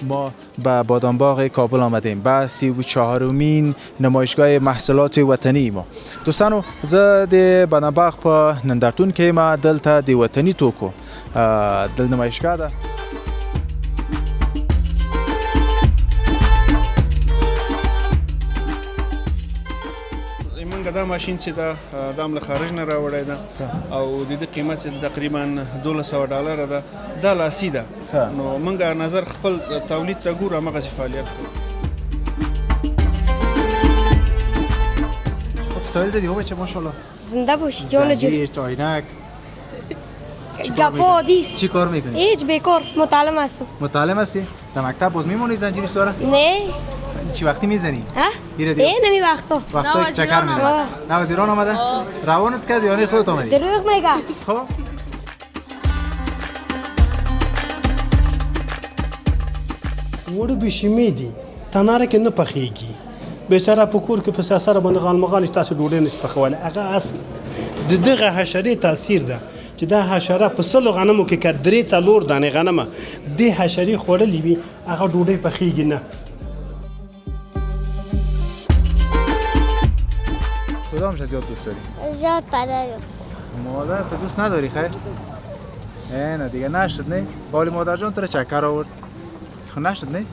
ما به بادامباغ کابل آمدیم به 34مین نمایشگاه محصولات وطنی ما. دوستانو زه د بادامباغ په نندارتون کې ما دلته د وطني توکو د نمایشګاه ده. دا ماشین چې دا هم له خارج نه راوړی ده او د دې قیمت چې تقریبا $1200 ده. دا لاسي ده. نو موږ نظر خپل تولید ته ګورو، همغسې فعالیت کوو. استایل دادی بابا، چه ماشاءالله. زنده باشی جان جو. زنجیر، چاینک. گپا دیست. چی کار میکنی؟ هیچ، بیکار متعلم هستم. متعلم هستی؟ در مکتب باز میمونی زنجیری سواره؟ نه. چی وقتی میزنی؟ ها؟ نمی وقتا. وقتا که چکر میزنی؟ نه وزیران آمده؟ روانت کرد یا نه خودت آمدی؟ دروغ میگه. خب وړو بشمې دي تناره کې نه پخېږي، بیچاره په کور کې په ساسره باندې غالمغال تاسو ډوډۍ نشي پخولی. هغه اصل د دغه حشرې تاثیر ده چې دا حشره په سلو غنمو کې که 3-4 دانې غنمه دې حشرې خوړلې وي هغه ډوډۍ پخېږي نه. کدامش از یاد دوست داری؟ زیاد پدرم. مادر تو دوست نداری خیر؟ نه دیگه نشد نه؟ بالی مادر جان تو رو چکر آورد. خب نشد نه؟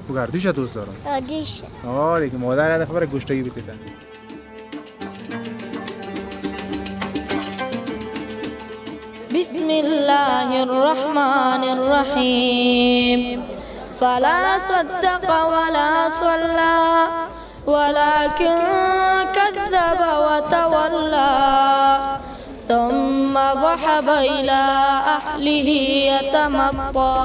بگردیش دوست دارم. آدیش. دیگه مادر یاد خبر گوشتگی بیتیدن. بسم الله الرحمن الرحيم فلا صدق ولا صلى ولكن كذب وتولى ثم ذهب إلى أهله يتمطى.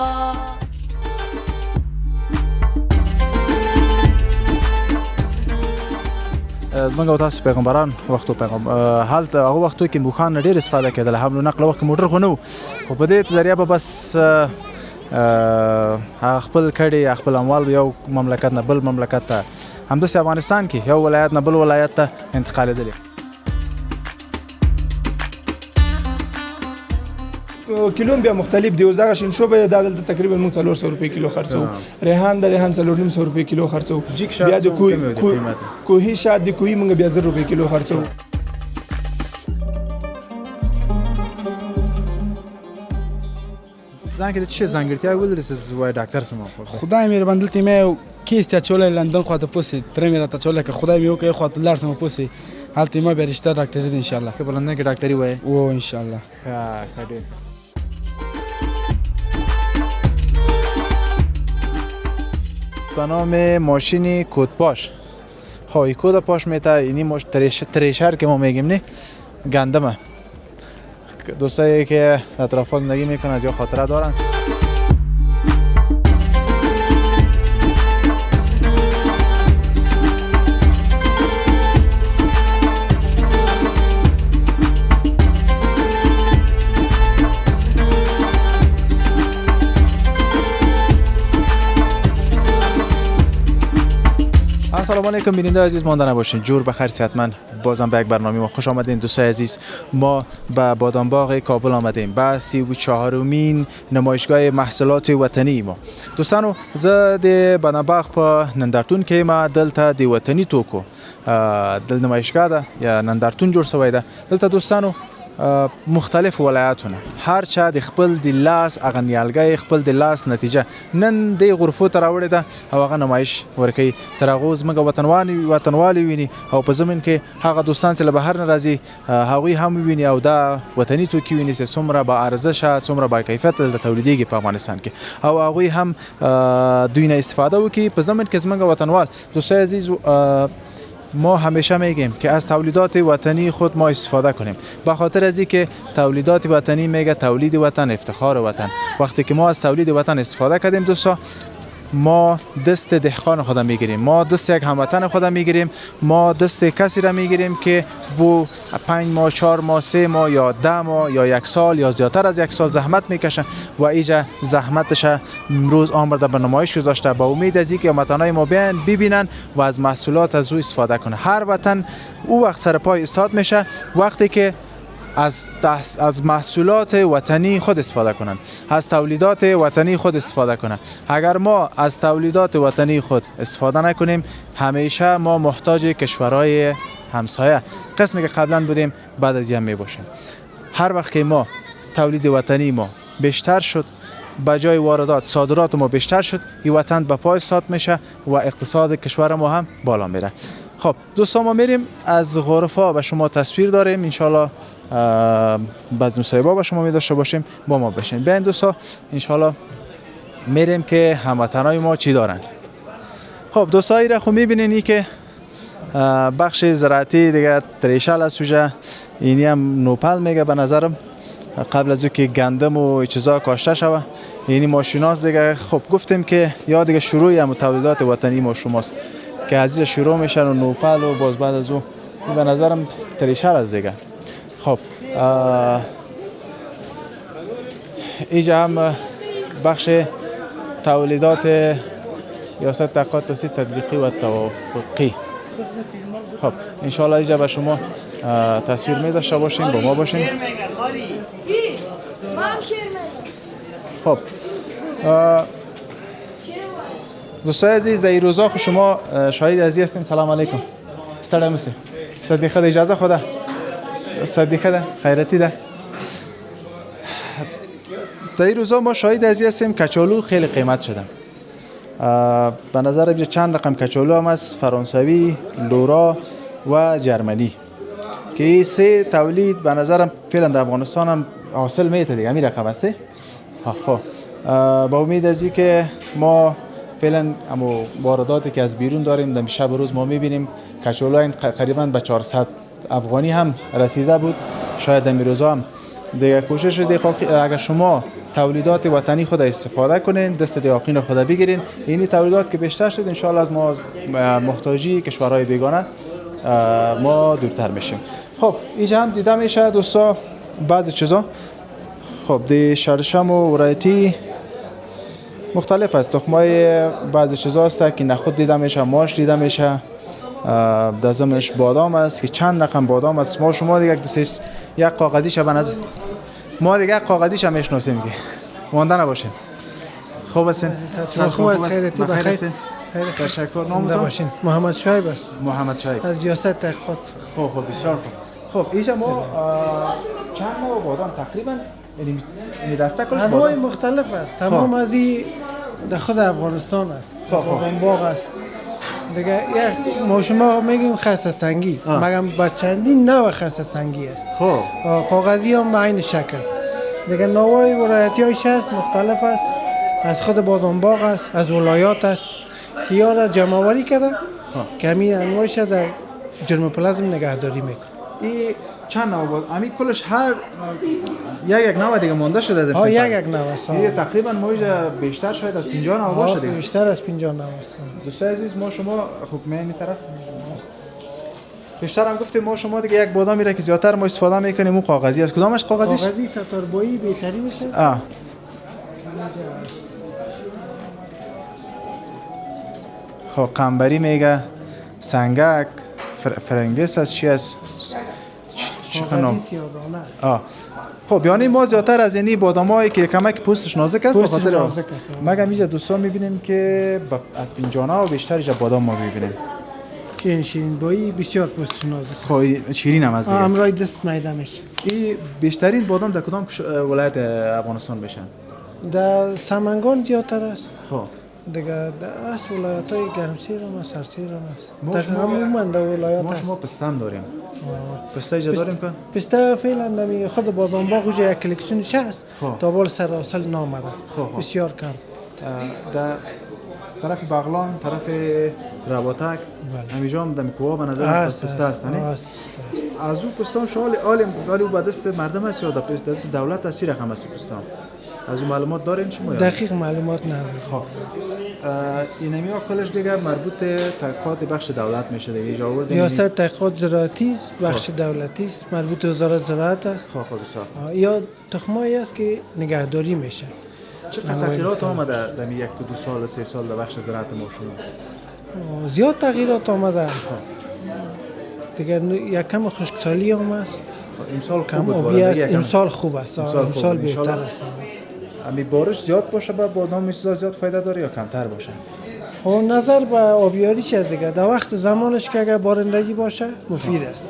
زمونږ او تاسو پیغمبران وختو هلته هغه وختو کې موخان ډېر استفاده کېدل. حمل و نقل وخت موټر خو نه و، خو په دې ذریعه به بس خپل کډې خپل اموال یو مملکت نه بل مملکت ته، همداسې افغانستان کې یو ولایت نه بل ولایت ته انتقالېدلې. کیلو بیا مختلف دی. اوس دغه شینشو به دا دلته تقریبا موږ 400 روپۍ کیلو خرڅو. ریحان د ریحان 450 روپۍ کیلو خرڅو. بیا د کوهي شات د کوهي موږ بیا 0 روپۍ کیلو خرڅو. ځان کې د چه ځانګړتیا ولري چې وای ډاکټر سم خدای مې باندې ته مې کیسته چولې لندن خواته پوسې تر مې راته چولې که خدای مې وکړي خواته لار سم پوسې حالت ما به رشتہ ډاکټر دې ان شاء الله که بلندن کې ډاکټري وای او ان شاء الله. خاطر به نام ماشین کودپاش. خواهی کود پاش میته اینی تریشر که ما میگیم نه گندمه. دوستایی که اطراف زندگی میکنن از یا خاطره دارن. سلام علیکم بیننده عزیز، مانده نباشین، جور بخیر صحتمند. بازم به یک برنامه ما خوش آمدین دوستای عزیز. ما به بادامباغ کابل آمدیم به 34مین نمایشگاه محصولات وطنی ما. دوستانو زه د بادامباغ په نندارتون کې ما دلته د وطني توکو د نمایشگاه ده یا نندارتون جوړ شوی ده. دلته دوستانو مختلف ولایتونه هر چا د خپل د لاس هغه نیالګی خپل د لاس نتیجه نن د غرفو ته راوړې ده او هغه نمایش ورکوي. تر هغو زموږ وطنوالي ویني او په ضمن کې هغه دوستان چې له بهر نه راځي هغوی هم ویني او دا وطني توکي ویني چې څومره با ارزشه څومره با کیفیت دلته تولیدېږي په افغانستان کې او هغوی هم دوی نه استفاده وکړي. په ضمن کې زموږ وطنوال دوستای عزیز ما همیشه میگیم که از تولیدات وطنی خود ما استفاده کنیم، به خاطر از اینکه تولیدات وطنی میگه تولید وطن افتخار وطن. وقتی که ما از تولید وطن استفاده کردیم دوستا ما دست دهقان خود میگیریم، ما دست یک هموطن خود میگیریم، ما دست کسی را میگیریم که بو 5 ماه 4 ماه 3 ماه یا 10 ماه یا 1 سال یا زیادتر از 1 سال زحمت میکشه و اینجا زحمتش امروز آمده به نمایش گذاشته با امید از اینکه هموطنای ما بیان ببینن و از محصولات از او استفاده کنه. هر وطن او وقت سر پای استاد میشه وقتی که از محصولات وطنی خود استفاده کنند، از تولیدات وطنی خود استفاده کنند. اگر ما از تولیدات وطنی خود استفاده نکنیم همیشه ما محتاج کشورهای همسایه قسمی که قبلا بودیم بعد از این میباشیم. هر وقت که ما تولید وطنی ما بیشتر شد، به جای واردات صادرات ما بیشتر شد، این وطن به پای سات میشه و اقتصاد کشور ما هم بالا میره. خب دوستان ما میریم از غرفا به شما تصویر داریم، انشالله بعضی مصاحبه با شما می داشته باشیم، با ما بشین. بیاین دوستا انشالله میریم که هموطنای ما چی دارن. خب دوستا ایره خب میبینین ای که بخش زراعتی دیگه تریشل از سوژه، اینی هم نوپل میگه به نظرم، قبل از او که گندم و چیزا کاشته شوه یعنی ماشیناست دیگه. خب گفتیم که یا دیگه شروعی هم تولیدات وطنی ما شماست که از اینجا شروع میشن و نوپل و باز بعد از او به نظرم تریشل از دیگه. خب اینجا هم بخش تولیدات ریاست تحقیقات توسعه تطبیقی و توافقی. خب انشالله اینجا به شما تصویر می داشته باشیم، با ما باشیم. خب دوستای عزیز این روزا شما شاهد ازی هستین. سلام علیکم. استرام میسی صدیقه ده اجازه خدا صدیقه ده خیرتی ده. در این روزا ما شاهد ازی هستیم کچالو خیلی قیمت شده. به نظر بیشه چند رقم کچالو هم از فرانسوی، لورا و جرمنی که این سه تولید به نظرم فعلا در افغانستان هم حاصل میته دیگه، همین رقم هسته. خب با امید از این که ما فعلا اما وارداتی که از بیرون داریم در شب و روز ما میبینیم کچالو قریبا به 400 افغانی هم رسیده بود. شاید در روزا هم دیگه کوشش دیگه اگر شما تولیدات وطنی خود استفاده کنین، دست دیاقین خود بگیرین، اینی تولیدات که بیشتر شد انشالله از ما محتاجی کشورهای بیگانه ما دورتر میشیم. خب اینجا هم دیده میشه دوستا بعضی چیزا. خب دی شرشم و ورایتی مختلف است، تخمای بعضی چیزا است که نخود دیده میشه، ماش دیده میشه، دزمش بادام است که چند رقم بادام است. ما شما دیگه یک کاغذیش بنز ما دیگه کاغذیش هم میشناسیم که مانده نباشین. خوب هستین؟ خوب است، خیرتی بخیر. خیلی تشکر. نامتون باشین. محمد شایب است. محمد شایب از ریاست تحقیقات. خب بسیار خوب. خب اینجا ما چند نوع بادام تقریبا یعنی دسته کلش بادام انواع مختلف است. تمام از این در خود افغانستان است. بادام باغ است. دیگه یک ما شما میگیم خسته سنگی، مگم با چندین نوع خسته سنگی است. خب کاغذی هم به عین شکل. دیگه نوعی ورایتی‌هاش هست، مختلف است. از خود بادام باغ است، از ولایات است که یا را جمع‌آوری کرده که همین انواعش در جرم پلازم نگهداری میکنه. این چند نوع بود؟ همین کلش هر یک نوع دیگه مونده شده از یک نوع است. این تقریبا موجه بیشتر شاید از 50 نوع باشه دیگه. بیشتر از 50 نوع است. دوستان عزیز ما شما خب این طرف بیشتر هم گفتیم ما شما دیگه یک بادامی را که زیادتر ما استفاده میکنیم اون کاغذی است. کدامش کاغذیش؟ کاغذی ستاربایی بهترین است. خب قنبری میگه، سنگک، فرنگیس است، چی است؟ کاغذی سیاه‌دانه. خب یعنی ما زیادتر از اینی بادامایی که کمک پوستش نازک است پوستش نازک است. مگم اینجا دوستان میبینیم که از 50 نوع و بیشتر اینجا بادام ما میبینیم. شیرین بایی بسیار پوستش نازک. خب شیرین هم از دیگه. امرای دست میدانش. این بیشترین بادام در کدام ولایت افغانستان بشن؟ در سمنگان زیادتر است. خب دیگه در اصل ولایت‌های گرمسیر هم است، سردسیر هم است. در همون در ولایات است. ما پسته هم داریم. پسته ایجا داریم که؟ پسته فعلا در خود بادام باغ اوجا یک کلکسیونش هست. تا بال سر اصل نامده. بسیار کم. در طرف بغلان، طرف رباطک، همیجا هم در کوها به نظر پسته است نه؟ از او پستان شغال عالی و به دست مردم است یا دست دولت است؟ چی رقم است پستان؟ از اون معلومات دارین شما؟ دقیق معلومات ندارم. خب اینمی ها کلش دیگه مربوط تحقیقات بخش دولت میشه دیگه. جا آوردین ریاست تحقیقات زراعتی است، بخش دولتی است، مربوط به وزارت زراعت است. خب بسیار. یا تخمایی است که نگهداری میشه. چقدر تغییرات آمده در یک دو سال 3 سال در بخش زراعت ما شما؟ زیاد تغییرات آمده. دیگه یکم خشکسالی هم است. امسال کم خوب بود آبی است. یکم. امسال خوب است. امسال بهتر انشالله. است. امی بارش زیاد باشه با بادام میسوزا زیاد فایده داره یا کمتر باشه؟ خب نظر به آبیاری چه است دیگه؟ در وقت زمانش که اگر بارندگی باشه مفید است.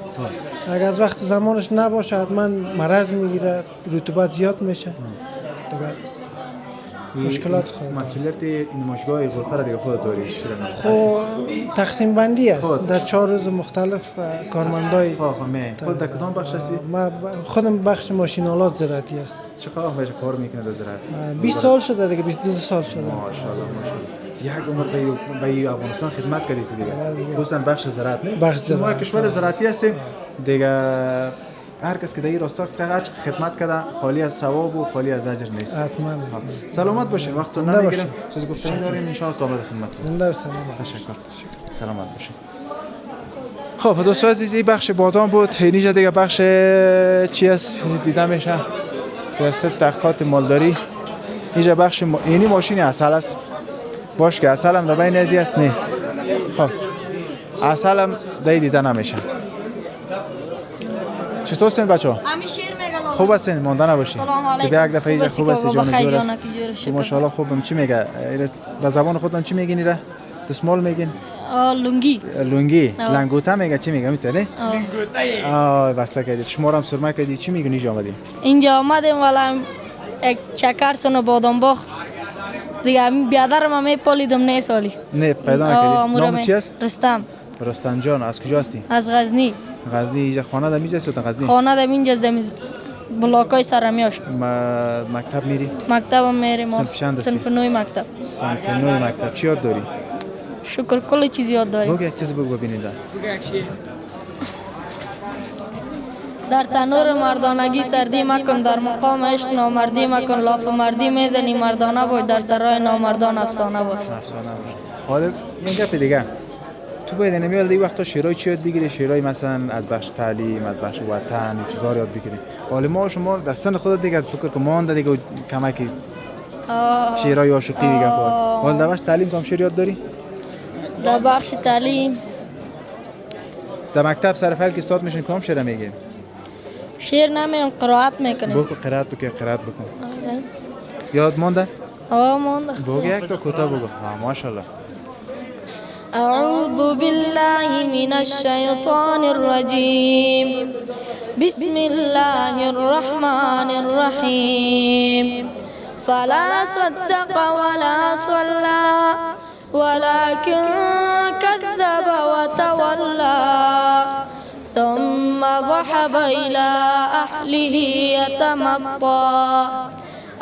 اگر از وقت زمانش نباشه حتما مرض میگیره، رطوبت زیاد میشه دیگه مشکلات خواهد داشت. مسئولیت این نمایشگاه غورخه را دیگه خود داری شیرین. خب تقسیم بندی است در 4 روز مختلف. کارمندای خود در کدام بخش هستی؟ ما خودم بخش ماشینالات زراعتی است. چقدر وقت کار میکنه در زراعت؟ 20 سال شده دیگه، 22 سال شده. ماشاءالله. یک عمر به افغانستان خدمت کردی تو دیگه. خصوصا بخش زراعت نه؟ بخش زراعت. ما کشور زراعتی هستیم دیگه. هر کس که در این راستا هر خدمت کرده خالی از ثواب و خالی از اجر نیست. حتما. سلامت باشین. وقت رو نمیگیرم. چیز گفتنی دارین ان شاء الله کامل خدمت. زنده و سلامت. تشکر. سلامت باشین. خب دوستان عزیزی بخش بادام بود. اینجا دیگه بخش چی است دیده میشه توسط تحقیقات مالداری. اینجا بخش اینی ماشین اصل است. باش که اصل هم در بین ازی است نه. خب اصل هم دیده نمیشه. چطور سن بچه‌ها؟ خوب هستین؟ مانده نباشین. تو بیا یک دفعه اینجا خوب هستی جان جور است. ماشاءالله خوبم. چی میگه؟ به زبان خودتون چی میگین ایره؟ دستمال میگین؟ لونگی. لونگی. لنگوتا میگه چی میگه میتونه؟ آه بسته کردی. شما هم سرما کردی. چی میگین اینجا آمدین؟ اینجا آمدیم والا یک چکر سن بادام باغ دیگه بیادرم هم میپالیدم نه سالی. نه پیدا نکردی. نام چی است؟ رستم. رستم جان از کجا هستی؟ از غزنی. غزنی. اینجا خانه در میجاست یا غزنی؟ خانه در اینجاست در بلاکای سرمیاش. مکتب میری؟ مکتبم میریم. صنف چند هستی؟ صنف 9 مکتب. صنف 9 مکتب. چی یاد داری؟ شکر کلی چیز یاد داریم. بگو یک چیز بگو ببینید. در تنور مردانگی سردی مکن، در مقام عشق نامردی مکن، لاف مردی میزنی مردانه باش، در سرای نامردان افسانه باش. افسانه باش. حالا این گپ دیگه تو باید نمیاد دیگه وقتا شعرهای چی یاد بگیری؟ شعرهای مثلا از بخش تعلیم، از بخش وطن، چیزا رو یاد بگیری. حالا ما شما در سن خودت دیگه فکر کن مانده دیگه کمکی شعرهای عاشقی دیگه خود. حالا در بخش تعلیم کام شعر یاد داری؟ در بخش تعلیم در مکتب سر فعل که استاد میشین کام شعر میگین؟ شعر نمیم قرائت میکنیم. بگو قرائت بکن. یاد مونده؟ مونده. بگو یک تا کوتاه بگو. ماشاءالله. أعوذ بالله من الشيطان الرجيم بسم الله الرحمن الرحيم فلا صدق ولا صلى ولكن كذب وتولى ثم ذهب إلى أهله يتمطى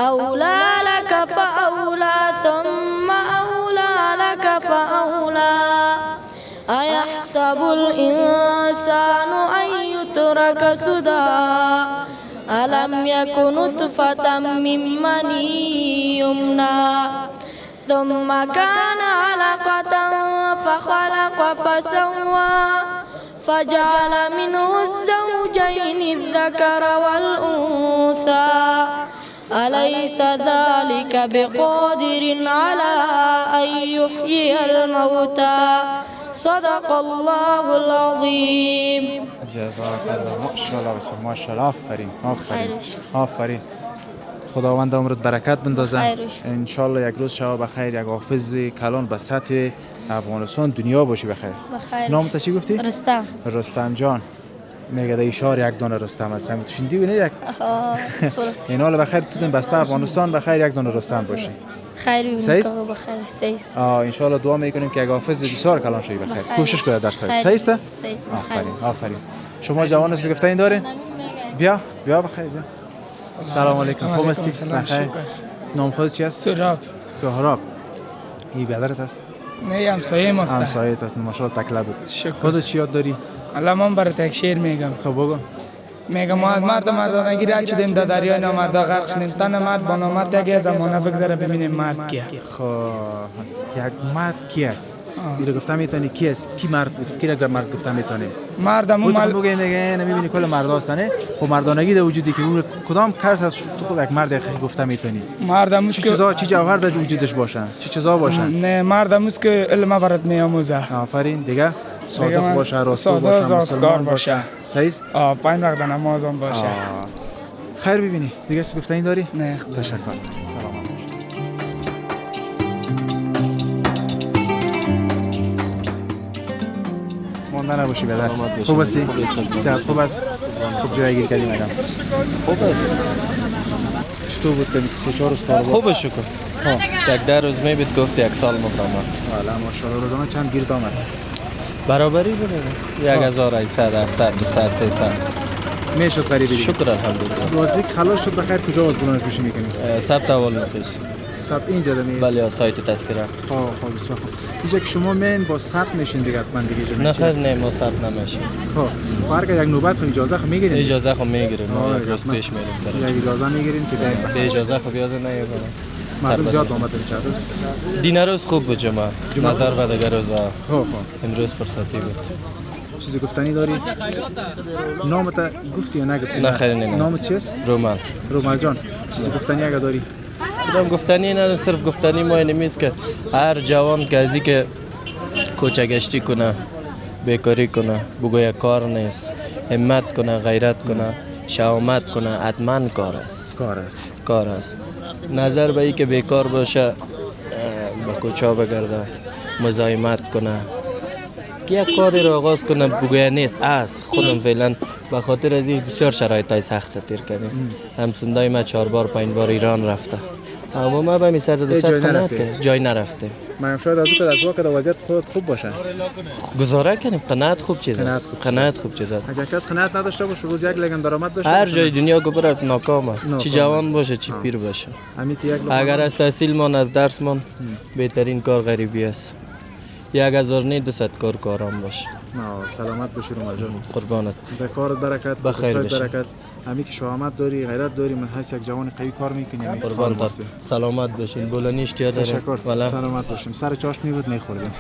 أولى لك فأولى ثم أولى لك فأولى أيحسب الإنسان أن يترك سدى ألم يك نطفة من مني يمنى ثم كان علقة فخلق فسوى فجعل منه الزوجين الذكر والأنثى أليس ذلك بقادر على أن يحيي الموتى صدق الله العظيم. جزاك الله. ماشاءالله آفرین. خداوند عمرت برکت بندازه. ان شاء الله یک روز شما بخیر یک حافظ کلان به سطح افغانستان دنیا باشی بخیر. نام چی گفتی؟ رستم جان. میگه در اشاره یک دانه رستم هستم. تو شندی بینی یک. این حال بخیر تو بسته افغانستان بخیر یک دانه رستم باشی. خیر میکنم بخیر. سیس. ان شاء الله دعا میکنیم که یک حافظ بسیار کلان شوی بخیر. کوشش کنید در سایت. سیس. آفرین. شما جوان هستید گفته این دارین؟ بیا بخیر بیا. سلام علیکم. خوب هستی؟ بخیر. نام خودت چی است؟ سهراب. این برادرت است؟ نه همسایه ماست. همسایه است. ماشاءالله تکله بود. خودت چی یاد داری؟ الله من برات یک شعر میگم. خب بگو. میگم ما از مردانگی رد شدیم در دریای نامردا غرق شدیم تن مرد با نامرد یک زمانه بگذره ببینیم مرد کیه. خب یک مرد کی است؟ دیگه گفتم میتونی کی است؟ کی مرد گفت کی اگر مرد گفتم میتونیم؟ مردمو مال بگه میگه نمیبینی کل مرد هستنه. خب مردانگی در وجودی که اون کدام کس از تو خود یک مرد گفتم میتونی؟ مردموس که چیزا چی جوهر در وجودش باشن؟ چه چیزا باشن؟ نه مردموس که علم برات میآموزه. آفرین دیگه. صادق باشه، راستگو باشه، راستگار باشه. صحیح است؟ 5 وقت نمازم باشه. خیر ببینی دیگه چیز گفتنی داری؟ نه تشکر. سلام. مانده نباشی بدر. خوب هستی؟ صحت خوب است؟ خوب جای گیر کردی مگم؟ خوب است. چطور بود که 3-4 روز کار بود؟ خوب شکر. یک 10 روز میبید گفت 1 سال مقامات. والا ماشاءالله روزانه چند گیرت آمد؟ برابری بوده. 1800 700 200 300 میشد قریبی دیگه. شکر الحمدلله. روزی که خلاص شد بخیر کجا بود بلند فروشی میکنی؟ ثبت اول نفس. ثبت اینجا دمیست؟ بله سایت تذکره. خب بسیار خوب. اینجا که شما من با ثبت میشین دیگه حتما دیگه جمعه. نه خیر نه ما ثبت نمیشیم. خب هر یک نوبت خو اجازه خو میگیرین؟ اجازه خو میگیریم. ما روز پیش میریم. یک اجازه میگیرین که به اجازه خو بیازه نه یه مردم زیاد آمدن چند روز؟ دین روز خوب بود جمعه. نظر به دیگر روزا. خب امروز فرصتی بود. چیزی گفتنی داری؟ نامت گفتی یا نگفتی؟ نه خیر نه. نامت چیست؟ رومال جان. چیزی گفتنی اگه داری؟ کدام گفتنی نه صرف گفتنی ما نمیست که هر جوان که ازی که کوچگشتی کنه بیکاری کنه بگوی کار نیست همت کنه غیرت کنه شهامت کنه حتما کار است نظر به ای که بیکار باشه به کوچا بگرده مزاحمت کنه که یک کاری را آغاز کنه بگوی نیست خودم فعلا به خاطر از این بسیار شرایطای سخت تیر کردیم همسندای ما 4 بار 5 بار ایران رفته اما ما به میسر دوست قناعت کنیم جای نرفته من شاید از اون از وقت وضعیت خود خوب باشه گزاره کنیم قناعت خوب چیز است قناعت خوب چیز است اگر کس قناعت نداشته باشه روز یک لگن درآمد داشته هر جای دنیا گبرت ناکام است چی جوان باشه چی پیر باشه اگر از تحصیل مان از درس مان بهترین کار غریبی است 1000 نه 200 کار کارام باشه سلامت باشی رومال جان قربانت در کارت برکت بخیر باشی برکت همین که شهامت داری غیرت داری من هست یک جوان قوی کار میکنی قربانت سلامت باشین بولنیش تیار داره تشکر سلامت باشیم سر چاشنی بود نخوردیم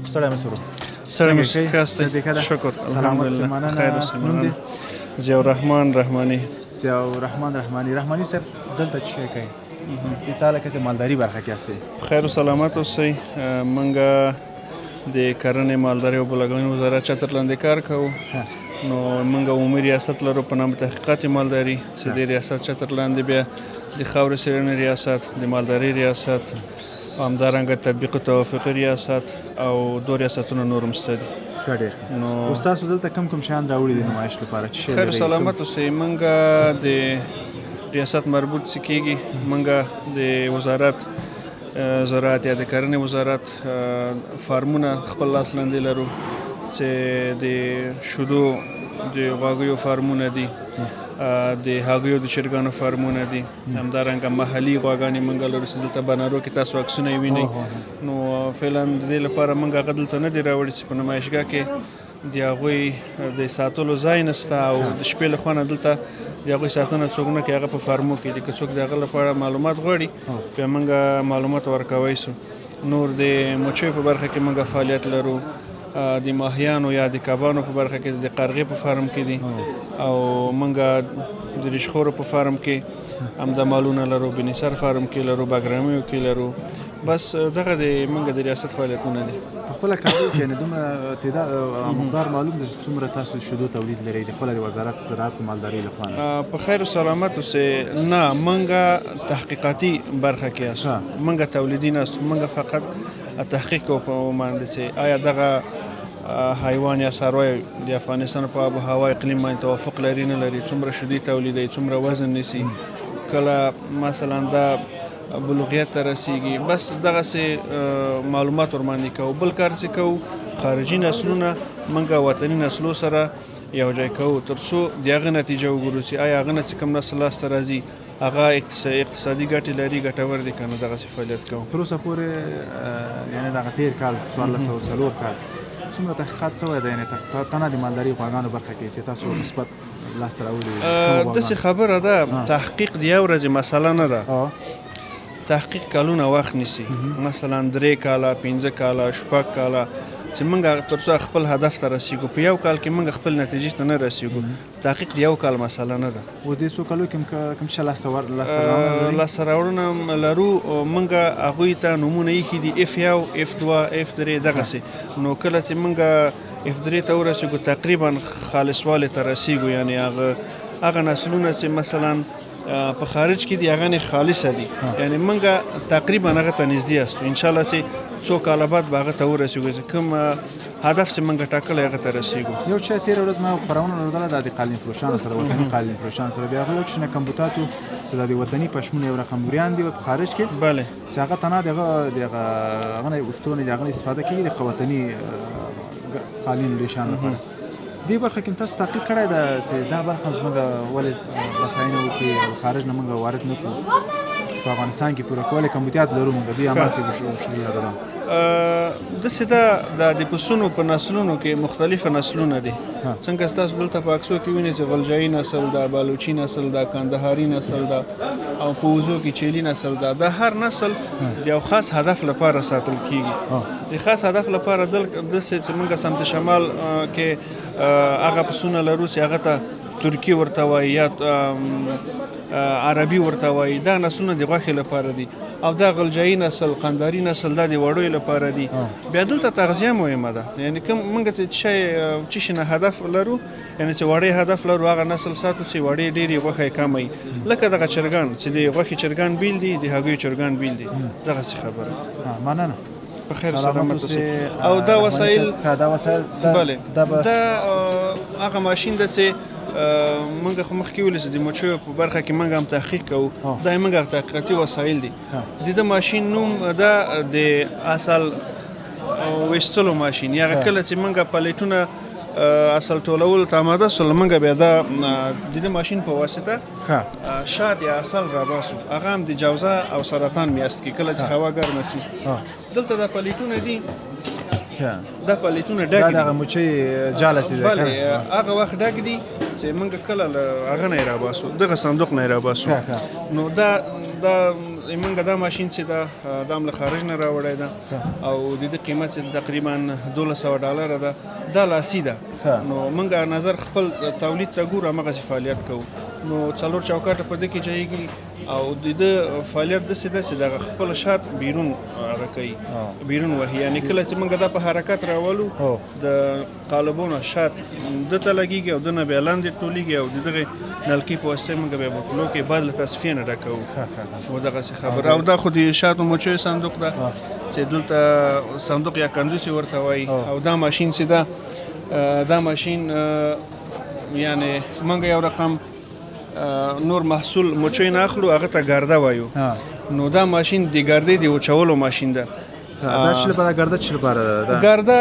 سلام سرو سلام شکر سلامت خیر زیاء الرحمن رحمانی رحمانی صاحب دلته چی کوي ایتاله کسه مالداری برخه کیسه خیر و سلامت اوسئ منګه د کرنې مالداري او بلګونې وزارت چتر لاندې کار کوو نو منګه عمومي ریاست لرو په نام تحقیقات مالداري چې د ریاست چتر لاندې بیا د خاورې څېړنې ریاست د مالداري ریاست او همدارنګه تطبیق توافقي ریاست او 2 ریاستونه نور هم شته دي نو استاد دلته کم شیان راوړي دي نمایش لپاره چې خیر سلامت اوسئ منګه د ریاست مربوط سکیږي منګه د وزارت زراعت یا د کرنې وزارت فارمونه خپل لاس لاندې لرو چې د شودو د غواګیو فارمونه دي د هګیو د چرګانو فارمونه دي همدارنګه محلي غواګانې منګه لرو چې دلته بنارو کې تاسو عکسونه وینئ نو فعلا د دې لپاره منګه هغه دلته نه دي راوړي چې په نمایشګاه کې د هغوی د ساتلو ځای نشته او د شپې له خوا نه دلته د هغوی ساتنه څوک نه کوي هغه په فارمو کې دي که څوک د هغه لپاره معلومات غواړي بیا موږ معلومات ورکوی سو نور د مچیو په برخه کې موږ فعالیت لرو د ماهیانو یا د کبانو په برخه کې د قرغې په فارم کې دي او موږ د ریشخورو په فارم کې هم د مالونه لرو بنیسر فارم کې لرو باګرامیو کې لرو بس دغه د موږ د ریاست فعالیتونه دي په خپل کابل کې نه دومره تعداد مقدار معلوم دي چې څومره تاسو شودو تولید لري د خپل وزارت زراعت او مالداري لخوا په خیر او سلامت اوسه نه موږ تحقیقاتي برخه کې است موږ تولیدي نه است موږ فقط تحقیق او باندې چې آیا دغه حیوان یا څاروی د افغانستان په آب و هوا اقلیم باندې توافق لري نه لري څومره شودي تولیدوي څومره وزن نیسي کله مثلا دا بلوغیت ته رسیږي بس دغسې معلومات ورباندې کوو بل کار چې کوو خارجي نسلونه موږ وطني نسلو سره یو ځای کوو تر څو د هغه نتیجه وګورو چې آیا هغه نه چې کوم نسل لاسته راځي هغه اقتصادي ګټې لري ګټور دي که نه دغسې فعالیت کوو تر اوسه پورې یعنې دغه تېر کال 1404 کال څومره تحقیقات شوی دی یعنې تنه د مالداري غواګانو برخه کې چې تاسو مثبت لاسته راوړي داسې خبره ده تحقیق د یو ورځې مسله نه ده تحقیق کلونه وخت نیسي مثلا 3 کاله 15 کاله 6 کاله چې موږ تر څو خپل هدف ته رسیږو. په یو کال کې موږ خپل نتیجې ته نه رسیږو. تحقیق د یو کال مسله نه ده. اوس دې څو کالو کې کوم څه لاسته راوړنه لرو. موږ هغوی ته نومونه ایښي دي F1 F2 F3 دغسې. نو کله چې موږ F3 ته ورسیږو تقریبا خالصوالي ته رسیږو. یعنی هغه نسلونه چې مثلا په خارج کې دي هغه نه خالصه دي. یعنی موږ تقریبا هغه ته نږدې یاستو. انشاءالله چې څو کاله بعد به هغه ته ورسیږو چې کوم هدف چې موږ ټاکلی هغه ته رسیږو. یو چې تېره ورځ ما خپرونه لرله دا د قالین فروشانو سره وطني قالین فروشانو سره. بیا هغوی وکړي چې نه کمبوتاتو چې دا د وطني پشمونه یو رقم بوریان دي په خارج کې. بله چې هغه تنها د هغه نه وختونه د هغه نه استفاده کوي د وطني قالین ریشان لپاره. دې برخه کې تاسو تحقیق کړی ده چې دا برخه زموږ ولې بساینه وکړي او خارج نه موږ وارد نه کړو چې په افغانستان کې پوره کولې کمبوتیات لرو موږ دوی هماسې وشلي هغه داسې ده د پسونو په نسلونو کې مختلفه نسلونه دي. څنګه ستاسو دلته په اکسو کې وینئ چې غلجایي نسل ده، بالوچي نسل ده، کندهاري نسل ده او په وزو کې چیلي نسل ده. دا هر نسل د یو خاص هدف لپاره ساتل کیږي. د خاص هدف لپاره داسې چې موږ سمت شمال کې هغه پسونه لرو چې هغه ته ترکی ورته وایي یا عربي ورته وایي. دا نسلونه د غوښې لپاره دي. او دا غلجایي نسل، قندهاري نسل دا د وړیو لپاره دي. بیا دلته تغذیه مهمه ده. یعنی کوم موږ چې شي نه هدف لرو، یعنی چې وړی هدف لرو هغه نسل ساتو چې وړی ډېرې غوښه کم وي. لکه دغه چرګان چې د غوښې چرګان بیل دي، د هګیو چرګان بیل دي. دغسې خبره. مننه. په خیر سلامت اوسئ. او دا وسایل بله دا هغه ماشین ده چې موږ خو مخکې ویلي چې د مچیو په برخه کې موږ هم تحقیق کوو. دا موږ تحقیقاتي وسایل دي. د ماشین نوم دا د اصل ویستلو ماشین. یا کله چې موږ پلیټونه اصل ټولول ته آماده سول، موږ بیا دا د ماشین په واسطه شات یا اصل راباسو. هغه هم د جوزه او سرطان میاشت کې کله چې هوا ګرمه سي. دلته دا پلیټونه دي. دا پلیټونه ډک دي. دا مچي جالس دي. بله هغه وخت ډک دي چې موږ کله هغه نه راباسو، دغه صندوق نه راباسو. نو دا موږ دا ماشین چې دا هم له خارج نه راوړی ده او د دې قیمت چې تقریبا $1200 ده. دا لاسي ده. نو موږ نظر خپل تولید ته ګورو، همغسې فعالیت کوو. نو 4 چوکاټه په دې کې ځایږي او د ده فعالیت داسې ده چې دغه خپل شات بیرون هغه کوي، بیرون وهي. یعنې کله چې موږ دا په حرکت راولو د قالبونو شات ده ته لګېږي او ده نه بیا لاندې ټولېږي او د دغې نلکې په واسطه موږ بیا بوتلو کې بعد له تصفیې نه ډکوو. و دغسې خبره. او دا خو د شاتو مچیو صندوق ده چې دلته صندوق یا کندوسي ورته وایي. او دا ماشین چې ده دا ماشین یعنې موږ یو رقم نور محصول مچوی نه اخلو، هغه ته ګرده وایو. نو دا ماشین د ګردې د وچولو ماشین ده. دا چې لپاره ګرده چې لپاره ده؟ ګرده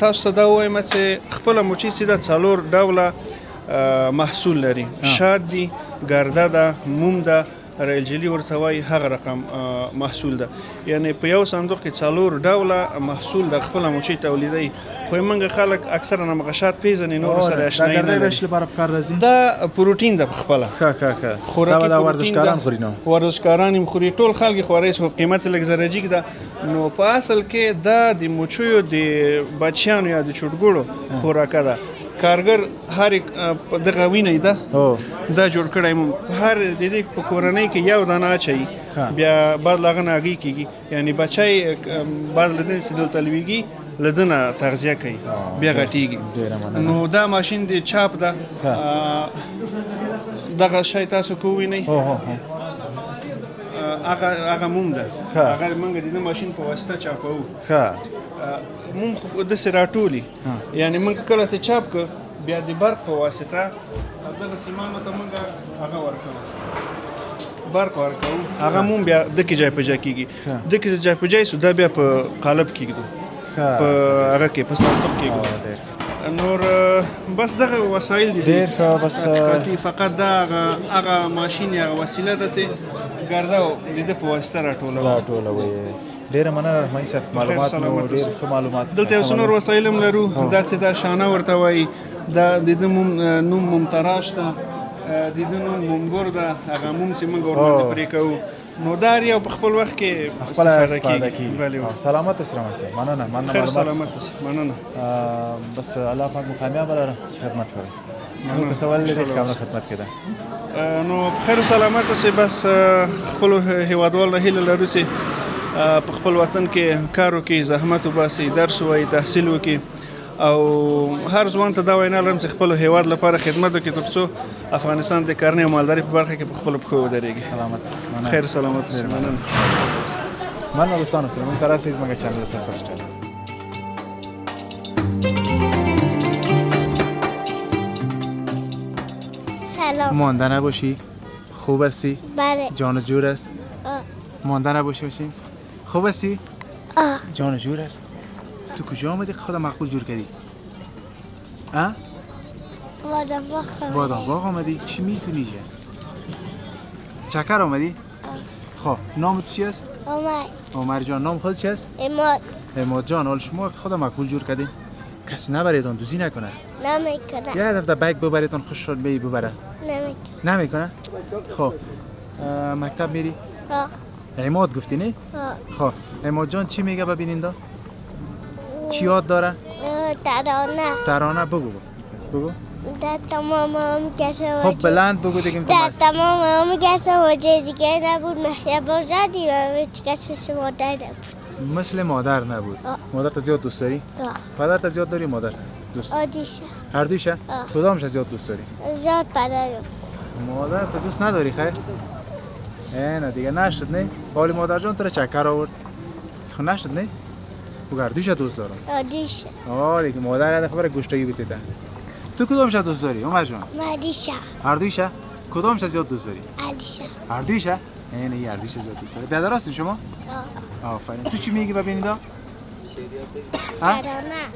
تاسو ته دا ووایم چې خپله مچۍ چې ده 4 ډوله محصول لري. شات دي، ګرده ده، موم ده، ریل جلی ورته وایي. هغه رقم محصول ده. یعنې په یو صندوق کې 4 ډوله محصول د خپله مچۍ تولیدوي. خو موږ خلک اکثرا همغه شات پیژني، نورو سره اشنایي نه لري. دا پروټین ده په خپله. خوراکي پروټین ده. ورزشکاران هم خوري، ټول خلک یې خوري. خو قیمت لږ زرجیک ده. نو په اصل کې دا د مچیو د بچیانو یا د چوټګوړو خوراکه ده. کارګر هر دغه وینه ده دا جوړ کړی. هر د دې په کورنۍ کې یو دانه اچوي، بیا بعد له هغه نه هګۍ کېږي. یعنې بچی بعد له دې چې دلته لویږي له ده نه تغذیه کوي، بیا غټېږي. نو دا ماشین د چاپ ده. دغه شی تاسو که ووینئ هغه موم ده. هغه موږ د دې ماشین په واسطه چاپوو. موم خو داسې راټولي. یعنې موږ کله چې چاپ کړو بیا د برق په واسطه دغه سیمانو ته موږ هغه ورکوو، برق ورکوو. هغه موم بیا دکې ځای په ځای کېږي. دکې ځای په ځای سو دا بیا په قالب کېږدو، په هغه کې په صندوق کېږدو. نور بس دغه وسایل دي. ډېر ښه. بس فقط دا هغه ماشین یا وسیله ده چې ګرده د ده په واسطه راټولوي. ډېره مننه رحماني صاحب، معلومات مو ډېر ښه معلومات. دلته یو څه نور وسایل هم لرو. دا چې دا شانه ورته وایي. دا د ده نوم ممتراش ده، د ده نوم مومګور ده. هغه موم چې موږ ورباندې پرې کوو نو دا هر یو په خپل وخت کې خپل استفاده استفاده کیږي کیږي بله سلامت اوسه رمسه مننه خیر معلومات سلامت اوسه مننه بس الله پاک مو کامیاب لره خدمت کوي نو که سوال لري کوم خدمت کده نو خیر سلامت اوسه بس خپل هیوادوال هیله لرو چې په خپل وطن کې کار وکړي زحمت وباسي درس ووایي تحصیل وکړي او هر ځوان ته دا وینا لرم چې خپل هیواد لپاره خدمت وکړي تر څو افغانستان د کرنې او مالدارۍ په برخه کې په خپلو پښو ودرېږي سلامت خیر سلامت اوسه مننه مننه دوستان من سره سیز مگه چنل سبسکرایب سلام مانده نباشی خوب هستی بله جان و جور است مانده نباشی باشیم خوب هستی جان و جور است تو کجا آمدی خدا مقبول جور کردی بادام باغ آمدی چی میکنی چکر آمدی خب نام تو چی است عمر جان نام خود چی است اماد جان حال شما خدا مقبول جور کردی کسی نبریدان دوزی نکنه نمیکنه یه دفعه بیگ ببریدان خوش شد می ببره نمیکنه خب مکتب میری عماد گفتی نه خب عماد جان چی میگه ببینیندا چی یاد داره ترانه بگو در تمام کسا خب بلند بگو دیگه در تمام کسا وجه دیگه نبود مهربان زدی و هیچ کس مثل مادر نبود مثل مادر نبود مادر تا زیاد دوست داری؟ پدر تا زیاد داری مادر؟ دوست آدیشه هر دویشه؟ کدامش زیاد دوست داری؟ زیاد پدر مادر تا دوست نداری خیر؟ نه دیگه نشد نه؟ حالی مادر جان تو را چکر آورد خب نشد نه؟ بگو هر دویشه دوست دارم آدیشه دیگه مادر یاد خبر گوشتگی بیتیده تو کدامش دوست داری عمر جان؟ مادیشه هر دویشه؟ کدامش زیاد دوست داری؟ آدیشه هر دویشه؟ نه هر دویشه زیاد دوست داری بیادر هستی شما؟ آفرین تو چی میگی ببینید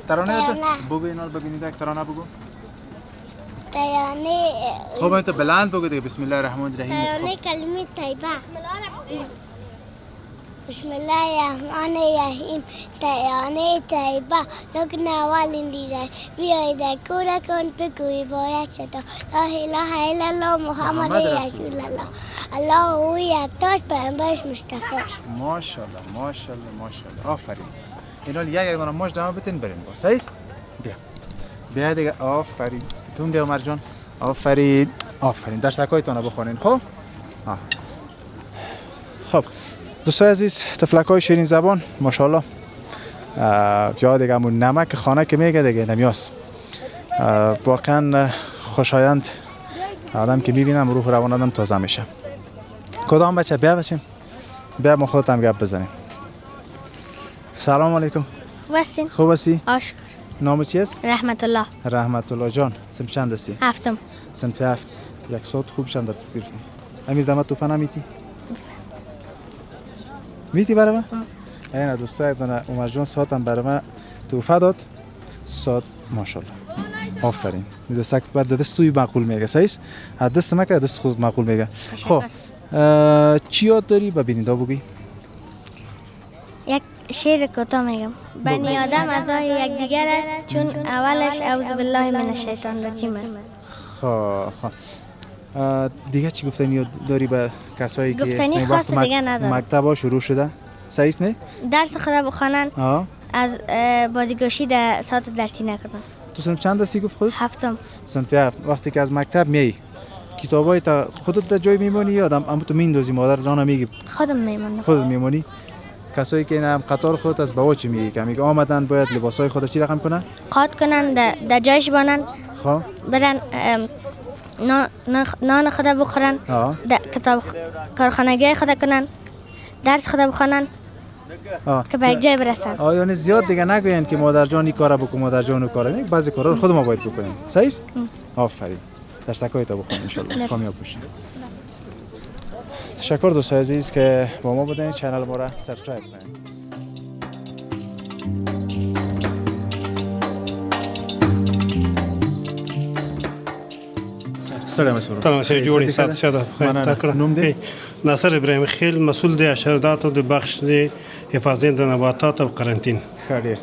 ترانه بگو اینال ببینید یک ترانه بگو ترانه خب انت بلند بگو دیگه بسم الله الرحمن الرحیم ترانه کلمه طیبه بسم الله الرحمن الرحیم ترانه طیبه رکن اول اندیزه بیایید کورا کن بگوی باید صدا لا اله الا الله محمد رسول الله الله او یکتاش پیامبرش مصطفی ماشاءالله ماشاءالله ماشاءالله آفرین اینا یک دونه ماش دام بتین بریم با صحیح بیا دیگه آفرین تون بیا عمر جان آفرین درسکایتون رو بخونین خب دوستای عزیز تفلکای شیرین زبان ماشاءالله یا دیگه همون نمک خانه که میگه دیگه نمیاس واقعا خوشایند آدم که میبینم روح روان آدم تازه میشه کدام بچه بیا بچیم بیا ما خودت گپ بزنیم سلام علیکم واسین خوب هستی؟ آشکر نام چی است؟ رحمت الله جان سنف چند هستی؟ هفتم سنف هفت یک صوت خوب چند دست گرفتی امیر دمت توفه نمیتی؟ میتی برای من؟ اینا دوستای عمر جان ساعتم برای من توفه داد ساعت ماشاءالله آفرین دستک بعد دست توی معقول میگه صحیح دست ما که دست خود معقول میگه خب چی یاد داری ببینید بگی یک شعر کوتاه میگم بنی آدم اعضای یکدیگر است چون اولش اعوذ بالله من الشیطان الرجیم است خب دیگه چی گفتنی داری به کسایی که گفتنی خاص دیگه ندارم مکتبا شروع شده صحیح نه درس خدا بخوانن از بازیگوشی در ساعت درسی نکردن تو صنف چند درسی گفت خودت؟ هفتم صنف هفت وقتی که از مکتب میای کتابای تا خودت در جای میمونی یا اما تو میندازی مادر جان میگی خودم میمونم خودت میمونی کسایی که هم قطار خودت از بوا چی میگی که میگه آمدن باید لباسای خودت چی رقم کنن قاط کنن در جایش بانن خب برن نان خدا بخورن در کتاب کارخانگی خدا کنن درس خدا بخونن که به یک جای برسن یعنی زیاد دیگه نگوین که مادر جانی کارا بکن مادر جانو کارا نه بعضی کارا رو خود ما باید بکنیم صحیح آفرین درسکای تا بخون ان شاء الله کامیاب بشین تشکر دوستای عزیز که با ما بودین چنل ما را سابسکرایب کنید سلام جوړی سات شده نوم دی ناصر ابراهیم خیل مسئول دی حشرات او د بخش دی حفاظت د نباتات او قرنطین خیر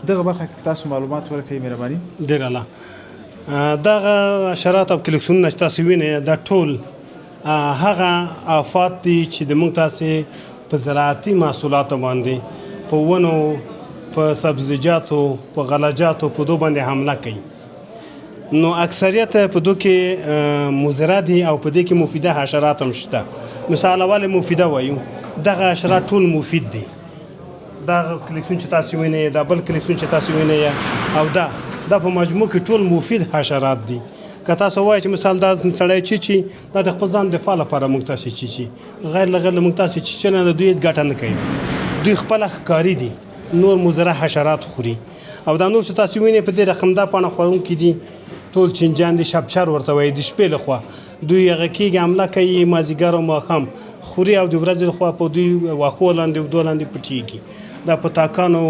دغه برخه کې تاسو معلومات ورکړئ مهرباني ډیر الله دغه حشرات او کلیکسون نشته سوینه د ټول هغه آفات دي چې د موږ تاسې په زراعتي محصولاتو باندې په ونو په سبزیجاتو په غلجاتو په دو باندې حمله کوي. نو اکثریت په دو کې مضره دي او په دې کې مفیده حشرات هم شته. مثال اول مفیده وایو، دغه حشرات ټول مفید دي. دا کلیکسون چې تاسو وینئ، دا بل کلیکسون چې تاسو وینئ او دا په مجموع کې ټول مفید حشرات دي. که تاسو وایئ چې مثال دا سړی چیچي، دا د خپل ځان دفاع لپاره موږ تاسې چیچي، غیر له غیر موږ تاسې چیچنه د دوی هېڅ ګټه نه کوي. دوی خپله ښکاري دي، نور مضره حشرات خوري. او دا نور چې تاسو وینئ په دې رقم دا پاڼه خوړونکي دي، ټول چینجان دي، شبشر ورته وایي، د شپې لخوا دوی هغه کېږي حمله کوي، مازدیګر او ماښام خوري او د ورځې لخوا په دوی واښو لاندې اوږدو لاندې پټېږي. دا په تاکانو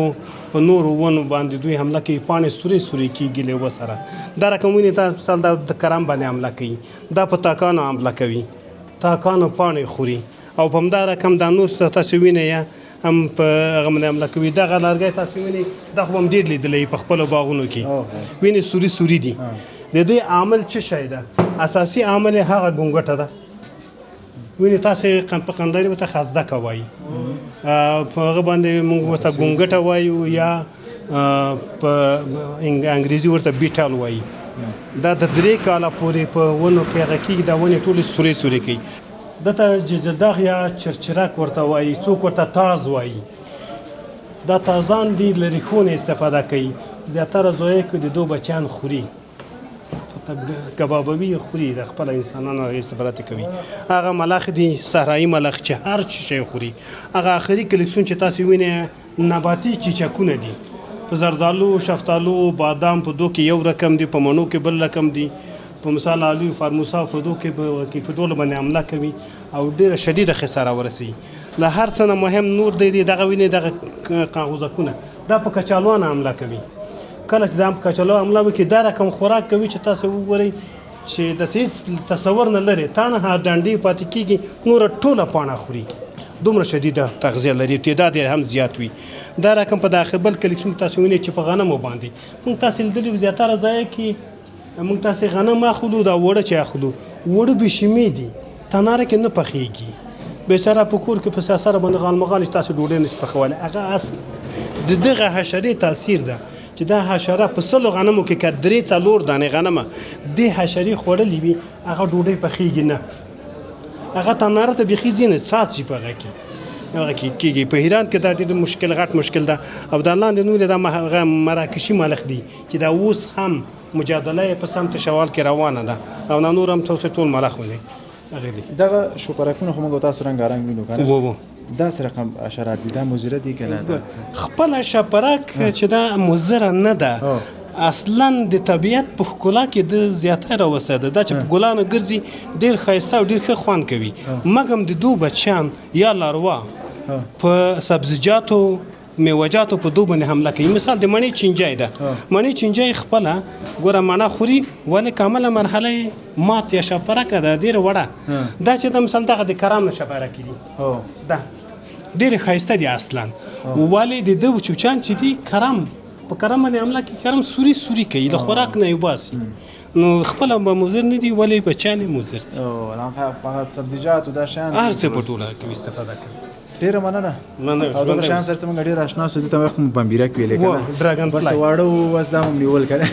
په نورو ونو باندې دوی حمله کوي، پاڼې سورې کېږي لیوه سره. دا رقم وینئ تاسو مثال دا د کرم باندې حمله کوي، دا په تاکانو حمله کوي، تاکانو پاڼې خوري. او په همدا رقم دا نور تاسو وینئ هم په هغه باندې حمله کوي. دغه لرګی تاسو وینئ، دا خو هم ډېر لیدلی په خپلو باغونو کې وینئ سوري دي. د دې عامل څه شی ده؟ اساسي عامل یې هغه ګونګټه ده. وینئ تاسې په قنداري ورته خزدکه وایي، په هغه باندې موږ ورته ګونګټه وایو، یا په انګریزي ورته بیټل وایي. دا د 3 کاله پورې په ونو کې هغه کېږي، دا ونې ټولې سورې کوي. دته جددغ یا چرچرک ورته وایي، څوک ورته تاز وایي. دا تازان دي له ریښو نه استفاده کوي. زیاتره ځایو کې د دو بچیان خوري، کبابوي خوري، د خپل انسانانو استفاده کوي. هغه ملخ دي، صحرایي ملخ چې هر څه شی خوري. هغه آخري کلیکسون چې تاسو وینئ نباتي چیچکونه دي. په زردالو، شفتالو، بادام په دو کې یو رقم دي، په مڼو کې بل رقم دي. په مثال آلو فارموسا په دو کې په ټولو باندې حمله کوي او ډېره شدیده خساره ورسوي. له هر څه نه مهم نور دی دغه وینئ دغه کاغذکونه، دا په کچالوانو حمله کوي. کله چې دا په کچالو حمله وکړي، دا رقم خوراک کوي چې تاسو وګورئ چې داسې هېڅ تصور نه لري. تانه ډنډې پاتې کېږي، نوره ټوله پاڼه خوري. دومره شدیده تغذیه لري، تعداد یې هم زیات وي. دا رقم په داخل بل کلیکسون تاسو وینئ چې په غنمو باندې موږ تاسې لیدلي زیاتره ځایو کې موږ تاسې غنم اخلو، دا وړه چې اخلو وړه بېشمې دي، تناره کې نه پخېږي. بیچاره په کور کې په سیاسره باندې غالمغال چې تاسو ډوډۍ نشي پخولی. هغه اصل د دغه حشرې تاثیر ده چې دا حشره په 100 غنمو کې که 3-4 دانې غنمه دې حشرې خوړلې وي، هغه ډوډۍ پخېږي نه، هغه تناره ته بیخي ځي نه، څاڅي په هغه کې کېږي. په ایران کې دا ډېر مشکل، غټ مشکل ده. او دا لاندې نور دا مراکشي ملخ دي چې دا اوس هم مجادله په سمت شوال کې روانه ده، او نور هم تاسو ټول ملخ ولې هغه دي. دغه شوپرکونه خو موږ تاسو رنګارنګ وینو کنه. وو دا سره رقم حشرات دي، دا مضره دي کنه. خپل شپرک چې دا مضره نه ده، اصلا د طبیعت په ښکلا کې د زیاتره راوسته ده. دا چې په ګلانو ګرځي ډېر ښایسته او ډېر ښه خوند کوي. مګم د دو بچیان یا لاروا په سبزیجاتو میوجاتو په دو باندې حمله کوي. مثال د مڼې چینجای ده، مڼې چینجای خپله ګوره مڼه خوري، ولې کامله مرحله مات یا شپرکه ده، ډېره وړه. دا چې د مثال دغه د کرم شپرکې دي، دا ډېرې ښایسته دي اصلا. ولې د ده چوچان چې دي کرم په کرم باندې حمله کوي، کرم سوري کوي، د خوراک نه یې وباسي. نو خپله به مضر نه دي، ولې بچیان یې مضر دي. هغه سبزیجات او دا شیان هر څه په ټوله کې استفاده کوي. ډیره مننه. او دا شان سره موږ ډیر آشنا سو دي ته کوم بمبیره کې ویل کنه ډراګن بس واړو واس دا هم نیول کنه.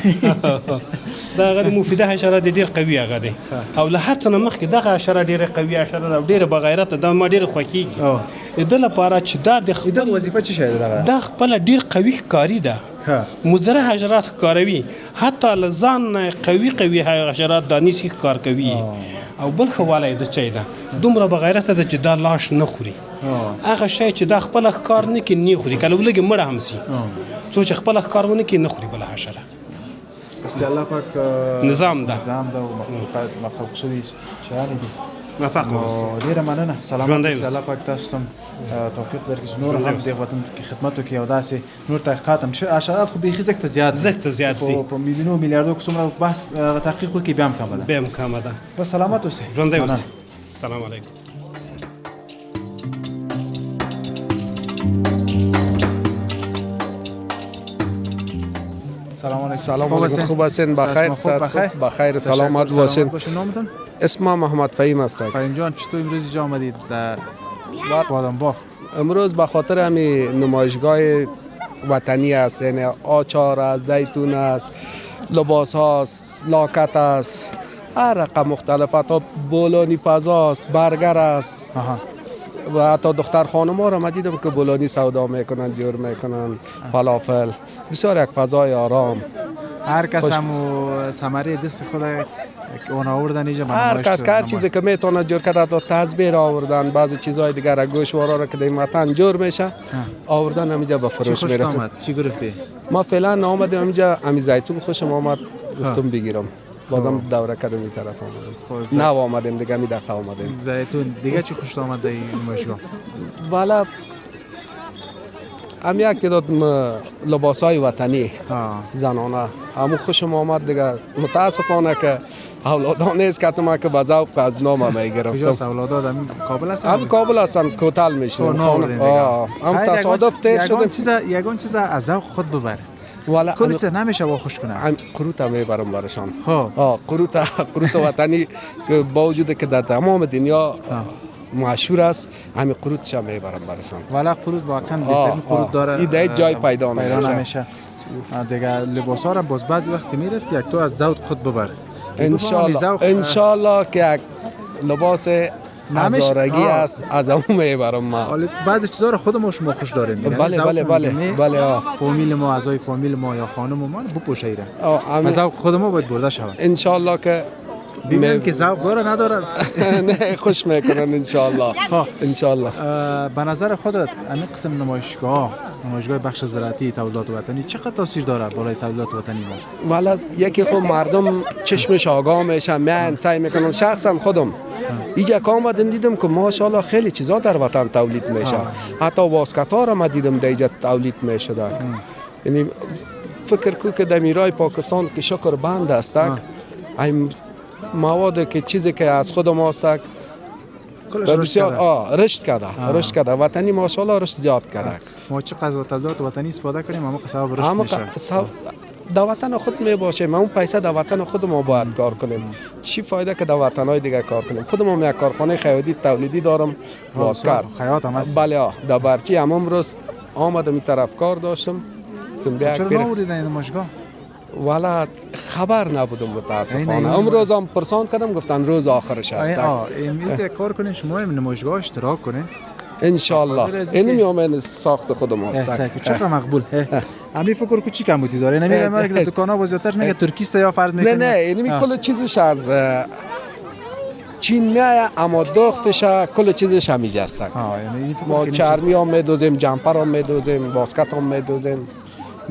دا غو مفیده حشره ډیر قوي هغه دی، او له هر څه مخکې دغه حشره ډیره قوي حشره او ډیره بغیرته ده. ما ډیره خوښیږي د لپاره چې دا د خپل وظیفه څه شي ده، دا خپل ډیر قوي ښکاری ده. مضره حشرات ښکاروي، حتی لزان قوي حشرات دانیسی ښکار کوي. او بل خواله د چي ده دومره بغیرته ده چې دا لاش نه خوري. هغه شی چې دا خپل ښکار نه کوي نه خوري، کله ولګي مړه هم سي. څو چې خپل ښکارونه کوي نه خوري بل حشره. است الله پاک نظام ده او مخلوق شوی شیان دي. موفق اوسئ. ډیره مننه. سلامات اوسئ. الله پاک تاسو ته توفیق درکړي. نور هم د وطن کې خدمت وکړي او داسې نور تحقیقات هم حشرات خو بیخي زکته زیات دي په میلیونو میلیارډو څومره بحث تحقیق وکړي بیا هم کمه ده. بس سلامات اوسئ. ژوندی اوسئ. السلام علیکم. سلام علیکم. سلام علیکم. خوب هستین؟ بخیر؟ بخیر سلامت باشین. اسم ما محمد فهیم است. فهیم جان چطور امروز اینجا آمدید در بادام باغ؟ امروز به خاطر همین نمایشگاه وطنی است، یعنی آچار است، زیتون است، لباس هاست، لاکت است، هر رقم مختلف، حتی بولانی پزاست، برگر است و حتی دختر خانم ها را من دیدم که بولانی سودا میکنن، جور میکنن، فلافل، بسیار یک فضای آرام. هر کس هم ثمره دست خود اون آوردن اینجا هر کس که هر چیزی که میتونه جور کرده، تا تزبیر آوردن، بعضی چیزهای دیگر گوشوارا را که در وطن جور میشه آوردن اینجا به فروش میرسه. چی گرفتی؟ ما فعلا آمدیم اینجا امی زیتون خوشم آمد گفتم بگیرم، بازم دوره کردم این طرف آمدیم، نه آمدیم دیگه می دقیقه آمدیم. زیتون دیگه چی خوشت آمد در این نمایشگاه؟ والا هم یک تعداد لباس های وطنی زنانه همون خوشم آمد دیگه. متاسفانه که اولادان نیست که ما که به ذوق از نام می گرفتم. کجاست اولادات؟ هم کابل هستن؟ هم کابل هستن، کوتال میشنیم. هم تصادف تیر شدیم. یگان چیز از ذوق خود ببر. والا کلی چیز نمیشه با خوش کنه. قروت میبرم برشان. قروت وطنی که با وجود که در تمام دنیا مشهور است، همین قروتش میبرم برشان. والا قروت واقعا بهترین قروت داره. ایده جای پیدا نمیشه. دیگه لباسا را باز بعضی وقت میرفت یک تو از ذوق خود ببر. انشالله که یک لباس هزارگی است از همون میبرم ما. بعضی چیزا رو خود ما شما خوش داریم. بله. فامیل ما، اعضای فامیل ما یا خانم ما بپوشه ایره. از ذوق خود ما باید برده شود. انشالله که ببینیم که ذوق داره نداره. نه خوش میکنن انشالله. به نظر خودت این قسم نمایشگاه بخش زراعتی تولیدات وطنی چقدر تاثیر داره بالای تولیدات وطنی ما؟ والا یکی خود مردم چشمش آگاه میشن، من سعی میکنن. شخصا خودم اینجا که آمدم دیدم که ماشاءالله خیلی چیزا در وطن تولید میشه. حتی واسکت ها را ما دیدم در اینجا تولید میشده. یعنی فکر کو که در میرای پاکستان که شکر بند است، این مواد که چیزی که از خود ما است بسیار رشد کرده وطنی ماشاءالله رشد زیاد کرده. ما چقدر از تولیدات وطنی استفاده کنیم اما قصاب رشد میشه. در وطن خود می باشه، ما اون پیسه در وطن خود ما باید کار کنیم. چی فایده که در وطن های دیگه کار کنیم؟ خودم یک کارخانه خیاطی تولیدی دارم، واسکار خیاط هم هست. بله در برچی هم امروز آمدم این طرف کار داشتم. چرا نبودید این نمایشگاه؟ والا خبر نبودم متاسفانه. امروز هم پرسان کردم گفتن روز آخرش است. این کار کنین شما این نمایشگاه اشتراک کنین ان شاء الله. این میامن ساخت خودم است. چقدر مقبول. امی فکر کو چی کمبودی داره؟ نمیره ما که دکانا وزیاتش میگه ترکیست یا فرض میکنه. نه این کل چیزش از چین میایه، اما دختش کل چیزش همیشه است. ما چرمی هم میدوزیم، جمپر هم میدوزیم، واسکت هم میدوزیم.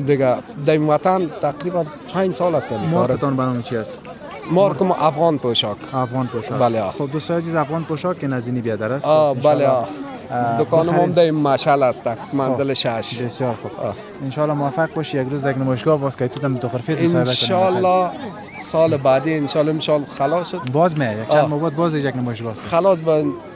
دیگه در وطن تقریبا 5 سال است که مارکتان برنامه چی است؟ مارکم افغان پوشاک. بله. خب دوست عزیز افغان پوشاک که نزدیکی بیادر است. بله. دکانم هم در مشعل است، منزل 6. بسیار خوب. ان شاء الله موفق باشی. یک روز یک نمایشگاه باز که تو هم متخرفی ان شاء الله سال بعدی ان شاء الله خلاص شد. باز میای چند ماه بعد باز یک نمایشگاه است. خلاص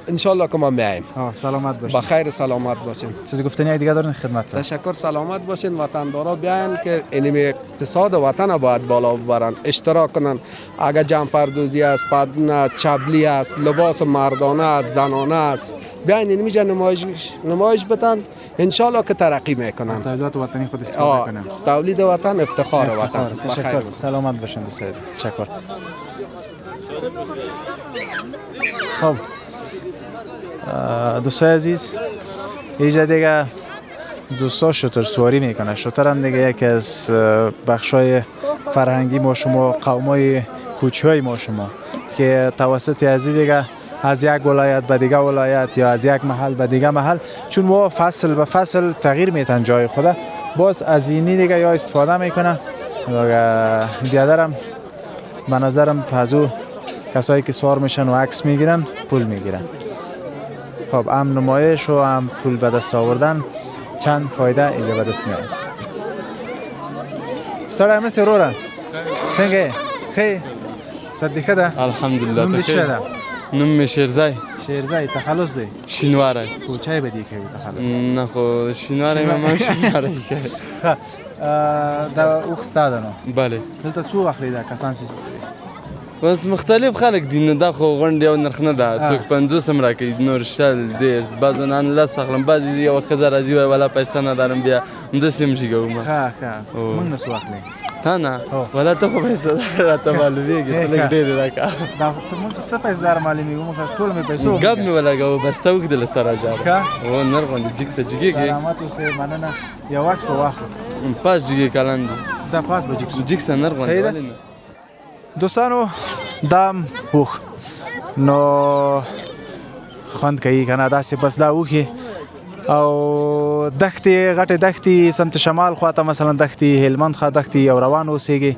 ان شاء الله که ما میایم. سلامت باشین. بخیر سلامت باشین. چیز گفتنی دیگه دارین خدمت؟ تشکر. سلامت باشین. وطندارا بیاین که این اقتصاد وطن باید بالا ببرن، اشتراک کنن. اگر جمپردوزی است، پدن چبلی است، لباس مردانه است، زنانه است، بیاین این میشه نمایش بدن. ان شاء الله که ترقی میکنن. تولیدات وطنی خود استفاده کنن. تولید وطن افتخار وطن. تشکر. سلامت باشین دوستان. تشکر. خب دوستای عزیز، اینجا دیگه دوستا شتر سواری میکنه. شتر هم دیگه یکی از بخشای فرهنگی ما شما، قومای کوچهای ما شما که توسط از دیگه از یک ولایت به دیگه ولایت یا از یک محل به دیگه محل، چون ما فصل به فصل تغییر میتن جای خود، باز از اینی دیگه یا استفاده میکنه. بیادرم به نظرم از او کسایی که سوار میشن و عکس میگیرن پول میگیرن. خب هم نمایش و هم پول به دست آوردن چند فایده اینجا به دست میاد. سلام همه سرورا سنگه خی صدیقه ده الحمدلله. نم دیشه نم شیرزای تخلص دی شینواره کوچه بدی که تخلص نه خو شینواره ما شینواره که دا اوخستا ده نو بله دلته څو وخت ده کسان سي بس مختلف خلک دي نو دا خو غونډ یو نرخ نه ده څوک 50 هم راکوي نور شل دېرش بعضو نن لس اخلم بعضې یوه ښځه راځي وایي والا پیسه نه لرم بیا همداسې هم شي کوم موږ نه څه واخلې تا نه والا ته خو پیسه راته معلومېږي ته لږ ډېرې راکړه موږ څه پیسهدار معلومېږو موږ ټول مې پیسو ګپ مې ولګوه بس ته اوږدله سره جاره او نر غوندې جګ ته جګېږي سلامت اوسې مننه یو عکس به واخلو پاس جګې کلن دي دا پاس به جګ سه نر غوندې ولې نه دوستانو دام اوښ نو خوند کوي که نه داسې بس دا اوښې او دښتې غټې دښتې سمت شمال خواته مثلا دښتې هلمند خوا دښتې او روان اوسېږي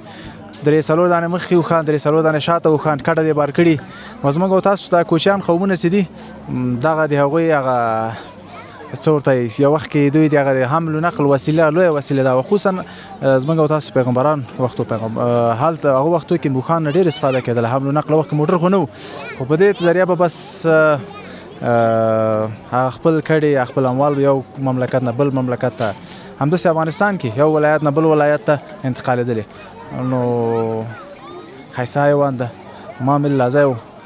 3-4 دانې مخکې اوښان 3-4 دانې شاته اوښان کډه دې بار کړي او زموږ او تاسو ته کوچیان قومونه چې دي دغه د هغوی هغه څه ورته یو وخت کې دوی د هغه د حمل و نقل وسیله لویه وسیله ده خصوصا زموږ او تاسو پیغمبران وختو هلته هغه وختو کې اوښان نه ډېر استفاده کېدله حمل و نقل وخت کې موټر خو نه و خو په دې ذریعه به بس خپل کډې خپل اموال به یو مملکت نه بل مملکت ته همداسې افغانستان کې یو ولایت نه بل ولایت ته انتقالېدلې نو ښایسته حیوان ده ما مې له ځای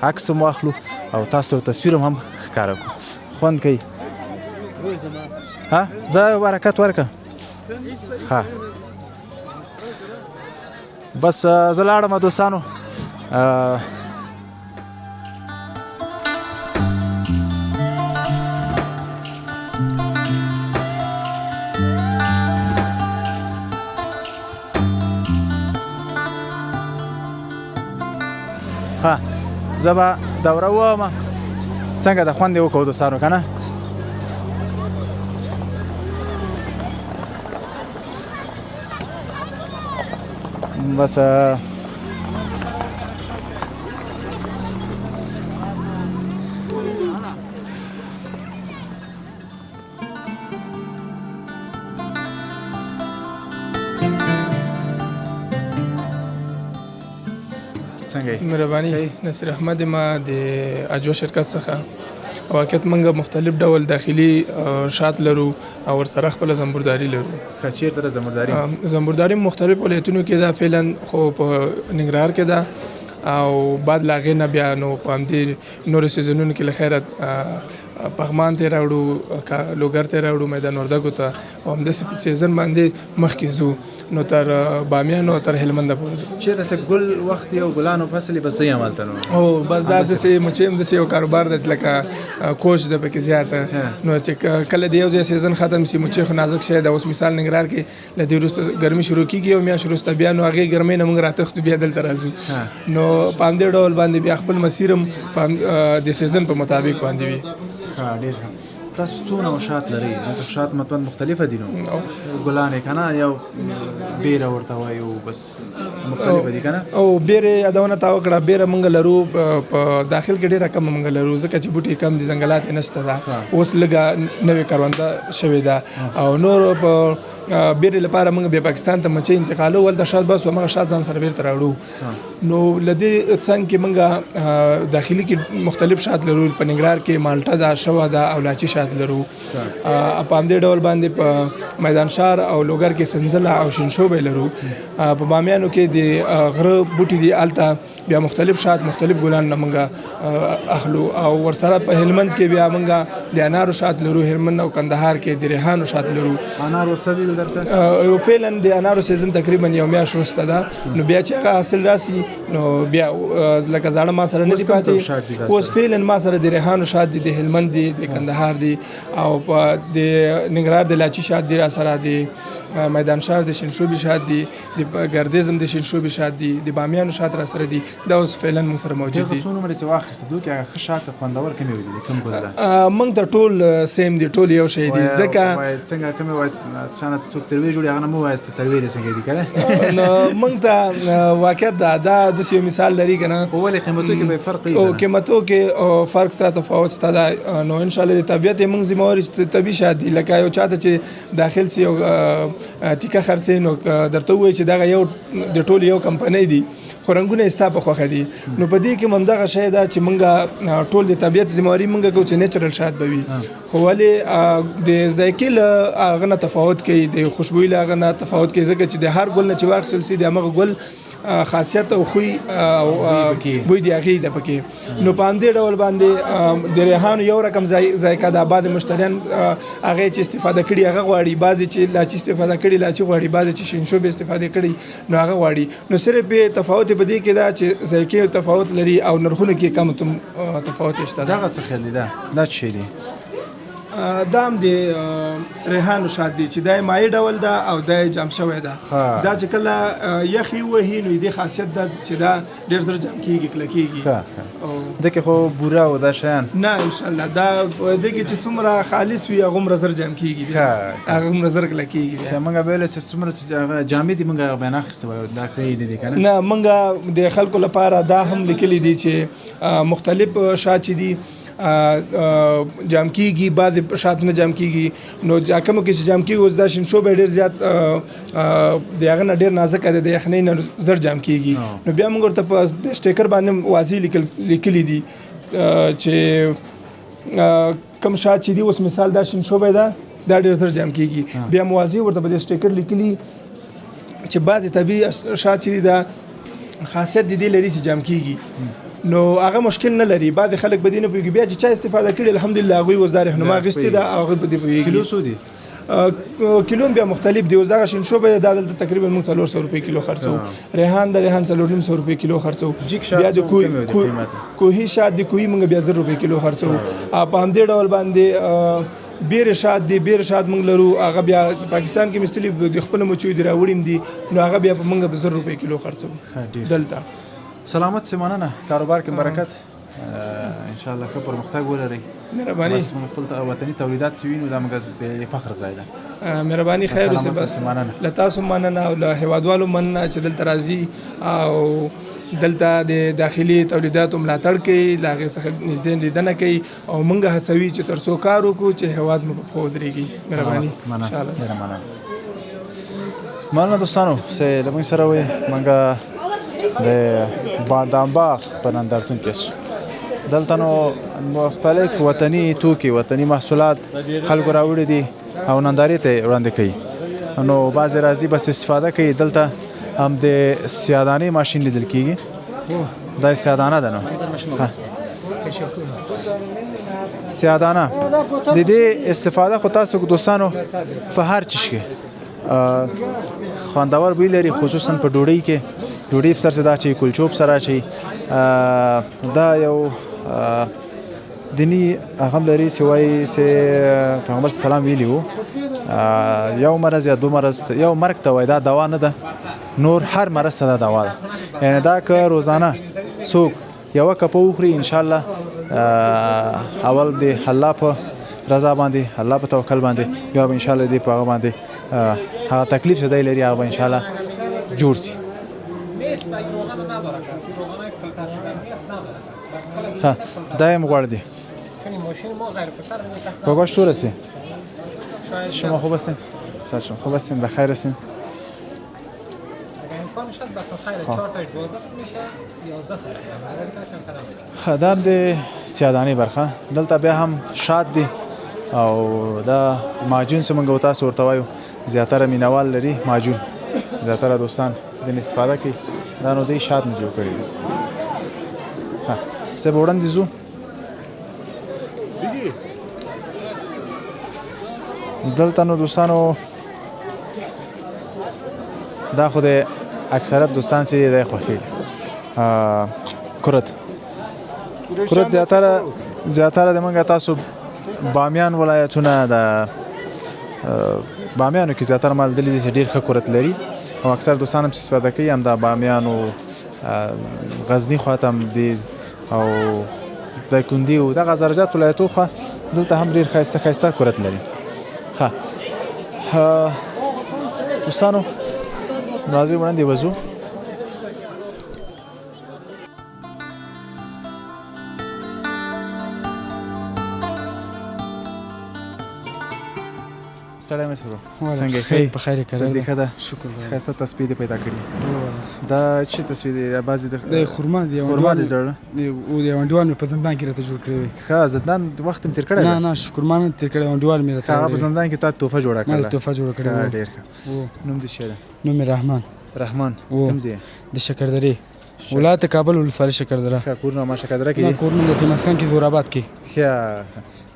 عکس هم واخلو او تاسو ته تصویر هم ښکاره کړو خوند کوي ها زه برکت ورکړه ښه بس زه لاړم دوستانو ها زه به دوره ووایم څنګه د خوند یې وکړو دوستانو که نه بس مهرباني نصیر احمد ما د اجوا شرکت څخه واقعیت موږ مختلف ډول داخلي شات لرو او ورسره خپل زنبورداري لرو چیرته زنبورداري زنبورداري مختلف ولایتونو کې ده فعلا خو په ننګرهار کې ده او بعد لاغې نه بیا نو په همدې نورو سیزنونو کې له خیره پغمان ته راوړو لوګر ته راوړو میدان وردګو ته او همداسې سیزن باندې مخکې ځو نو تر بامیان او تر هلمند پورې چیرته چې ګل وخت یو ګلانو فصل بس ځای عملته نو او بس دا داسې مچې هم داسې یو کاروبار دی لکه کوچ د پکې زیاته نو چې کله د یو ځای سیزن ختم شي مچې خو نازک شي د اوس مثال ننګرهار کې له دې وروسته ګرمي شروع کېږي او میاشت وروسته بیا نو هغې ګرمۍ نه موږ راتښتو بیا دلته راځو نو په همدې ډول باندې بیا خپل مسیر هم د سیزن په مطابق باندې وي ډېر تاسو څومره شات لرئ شات مطلب مختلفه دي نو ګلان یې که نه یو بیره ورته وایو بس مختلفه دي که نه او بیرې یادونه تا وکړه بیره موږ لرو په داخل کې ډېره کمه موږ لرو ځکه چې بوټي کم دي ځنګلات یې نشته ده اوس لږه نوې کرونده شوې ده او نور په بیرې لپاره موږ بیا پاکستان ته مچۍ انتقالو ولته شات بس همغه شات ځان سره بیرته راوړو نو له دې څنګ کې موږ داخلي کې مختلف شات لرو په ننګرهار کې مالټه ده شوه ده او لاچي شات لرو په همدې ډول باندې په میدان شار او لوګر کې سنځله او شینشوبې لرو په بامیانو کې د غره بوټي دي هلته بیا مختلف شات مختلف ګلان نه موږ اخلو او ورسره په هلمند کې بیا موږ د انارو شات لرو هلمند او کندهار کې د ریحانو شات لرو انارو څه دي یو فعلا د انارو سیزن تقریبا یو میاشت وروسته ده نو بیا چې هغه حاصل راسي نو بیا لکه زاړه ما سره نه دي پاتې اوس فعلا ما سره د ریحانو شات دي د هلمند دي د کندهار دي او په د ننګرهار د لاچي شات دي را سره دي میدان شار د شینشوبي شات دي د ګردیزم د شینشوبي شات دي د بامیانو شات را سره دي دا اوس فعلا موږ سره موجود دي څو نمبر چې واخیست دوی کې هغه شات خوندور کومې ویلي کوم ګل ده موږ ته ټول سیم دي ټول یو شی دي ځکه څنګه کومې وایس چانه څوک ترویج جوړي هغه نه مو وایس ترویج څنګه دي کنه نو موږ ته واقعیت دا د یو مثال لري کنه ولې قیمتو کې به فرق وي او قیمتو کې فرق سره تفاوت ستدا نو ان شاء الله د طبيعت موږ زموږ طبي شادي لکه یو چاته چې داخل سي یو ټیکه خرڅ نو درته وایي چې دا یو د ټول یو کمپنۍ دي خو رنګونه ستا په خوښه دي نو په دې کې هم دغه شی ده چې موږ ټول د طبیعت ذمہواري موږ کوو چې نیچرل شات به وي خو ولې د ذایقې له هغه نه تفاوت کوي د خوشبویي له هغه نه تفاوت کوي ځکه چې د هر ګل نه چې واخیستل سي د همغه ګل خاصیت او خوی او بوی دی هغې ده پکې نو په همدې ډول باندې د ریحانو یو رقم ذایقه ده بعضې مشتریان هغې چې استفاده کړي هغه غواړي بعضې چې لاچي استفاده کړي لاچي غواړي بعضې چې شینشوب استفاده کړي نو هغه غواړي نو صرف یې تفاوت په دې کې ده چې ذایقې تفاوت لري او نرخونه کې کم تفاوت شته دغه څه خیال دی دا څه شی دی دا هم د ریحانو شات دی چې دا یې مایع ډول ده او دا یې جام شوی ده دا چې کله یخې ووهي نو دې خاصیت ده چې دا ډېر زر جام کېږي کلکېږي دکې خو بوره او دا شیان نه انشاءالله دا دې کې چې څومره خالص وي هغومره زر جام کېږي هغومره زر کلکېږي موږ به ویلی چې څومره چې جامې دي موږ هغه بیان اخیستی وای دا کړی دي که نه موږ د خلکو لپاره دا هم لیکلی دي چې مختلف شات چې دي جام کیږي بعضې شات نه جام کیږي نو کومو کې چې جام کیږي اوس دا شینشوب ډېر زیات د هغه نه ډېر نازکه ده د یخنۍ نه زر جام کیږي نو بیا موږ ورته په سټیکر باندې واضح لیکلي دي چې کوم شات چې دي اوس مثال دا شینشوب ده دا ډېر زر جام کیږي بیا مو واضح ورته په سټیکر لیکلي چې بعضې طبیعي شات چې دي دا خاصیت د دې لري چې جام کیږي نو هغه مشکل نه لري بعد خلک بدینه پوهیږي بیا چې چا استفاده کړي الحمدلله هغوی اوس دا رهنما اخیستې ده او هغوی په دې پوهیږي کیلو څو دي کیلو هم بیا مختلف دی اوس دغه شینشوب دا دلته تقریبا موږ 400 روپۍ کیلو خرڅو ریحان د ریحان 450 روپۍ کیلو خرڅو بیا د کوهي شات د کوهي موږ بیا 1000 روپۍ کیلو خرڅو په همدې ډول باندې بیر شات دی بیر شات موږ لرو هغه بیا پاکستان کې مستلي د خپل مچوي دی راوړم دي نو هغه بیا په موږ 1000 روپۍ کیلو خرڅو دلته سلامت سي مننه کاروبار کې برکت ان شاء الله که پرمختګ ولري مهرباني بس موږ خپل وطني تولیدات چې وینو دا موږ د فخر ځای ده مهرباني خیر اوسه بس له تاسو مننه او له هیوادوالو مننه چې دلته راځي او دلته د داخلي تولیداتو ملاتړ کوي له هغې څخه نږدې لیدنه کوي او موږ هڅوي چې تر څو کار وکړو چې هیواد مو په پښو ودرېږي مهرباني انشاءالله مننه دوستانو چې له موږ سره وئ موږ د بادام باغ په نندارتون کې دلته نو مختلف وطني توکي وطني محصولات خلکو راوړي دي او نندارې ته وړاندې کوي نو بعضې راځي بس استفاده کوي دلته هم د سیادانې ماشین لیدل کېږي دا سیادانه ده نو سیادانه د دې استفاده خو تاسو دوستانو په هر چیز کې خوندور بوی لري خصوصا په ډوډۍ کې ډوډۍ په سر چې دا چې کلچوب سره چې دا یو دینی هغه لري چې وایي چې پیغمبر سلام ویلي وو یو مرض یا دو مرض یو مرګ ته وایي دا دوا نه ده نور هر مرض ته دا دوا ده یعنی دا که روزانه څوک یوه کپه وخوري انشاءالله اول د الله په رضا باندې الله په توکل باندې بیا به انشاءالله دې په هغه باندې هغه تکلیف چې دی لري هغه به انشاءالله جوړ شي ها دا هم غوړ دی باباش تو رسید شما خوب هستین سلام خوب هستین بخیر هستین خدام د سیادانی برخه دلته بیا هم شات دی او دا ماجون چې موږ تاسو ورته وایو زیاتره مینوال لري ماجون زیاتره دوستان د استفاده کوي دا نو دی شات نه جوړ کړی ها سه وړاندې ځو دلته نو دوستانو دا خو د اکثرت دوستان چې دی خوښي کرت زیاتره د موږ تاسو بامیان ولایتونه د بامیانو کې زیاتره مال دلی چې ډېر ښه کرت لري او اکثر دوستان هم چې استفاده کوي هم د بامیانو غزني خواته هم دي او دایکندي او دغه زرجات ولایتو خوا دلته هم ډېر ښایسته کرت لري ښه دوستانو راځئ وړاندې وځو ستړی مې شو څنګه ښه په خیر قرار ده ښه ده شکر ښایسته تسبیح دې پیدا کړي دا چې تسبیح دی بعضې د خرما دی خرما دې زړه او د انډیوال مې په زندان کې راته جوړ کړی وی ښه زندان وخت مې تېر کړی نه شکرمان مې تېر کړی انډیوال مې راته هغه په زندان کې تا تحفه جوړه کړله تحفه جوړه کړې ډېر ښه نوم دې څه ده نوم مې رحمان رحمان او کوم ځای د شکردرې ولایت کابل ولسوالۍ شکردره ښه کورونه ما شکردره کې نه دي کورونه د تیمسکان کې زوراباد کې ښه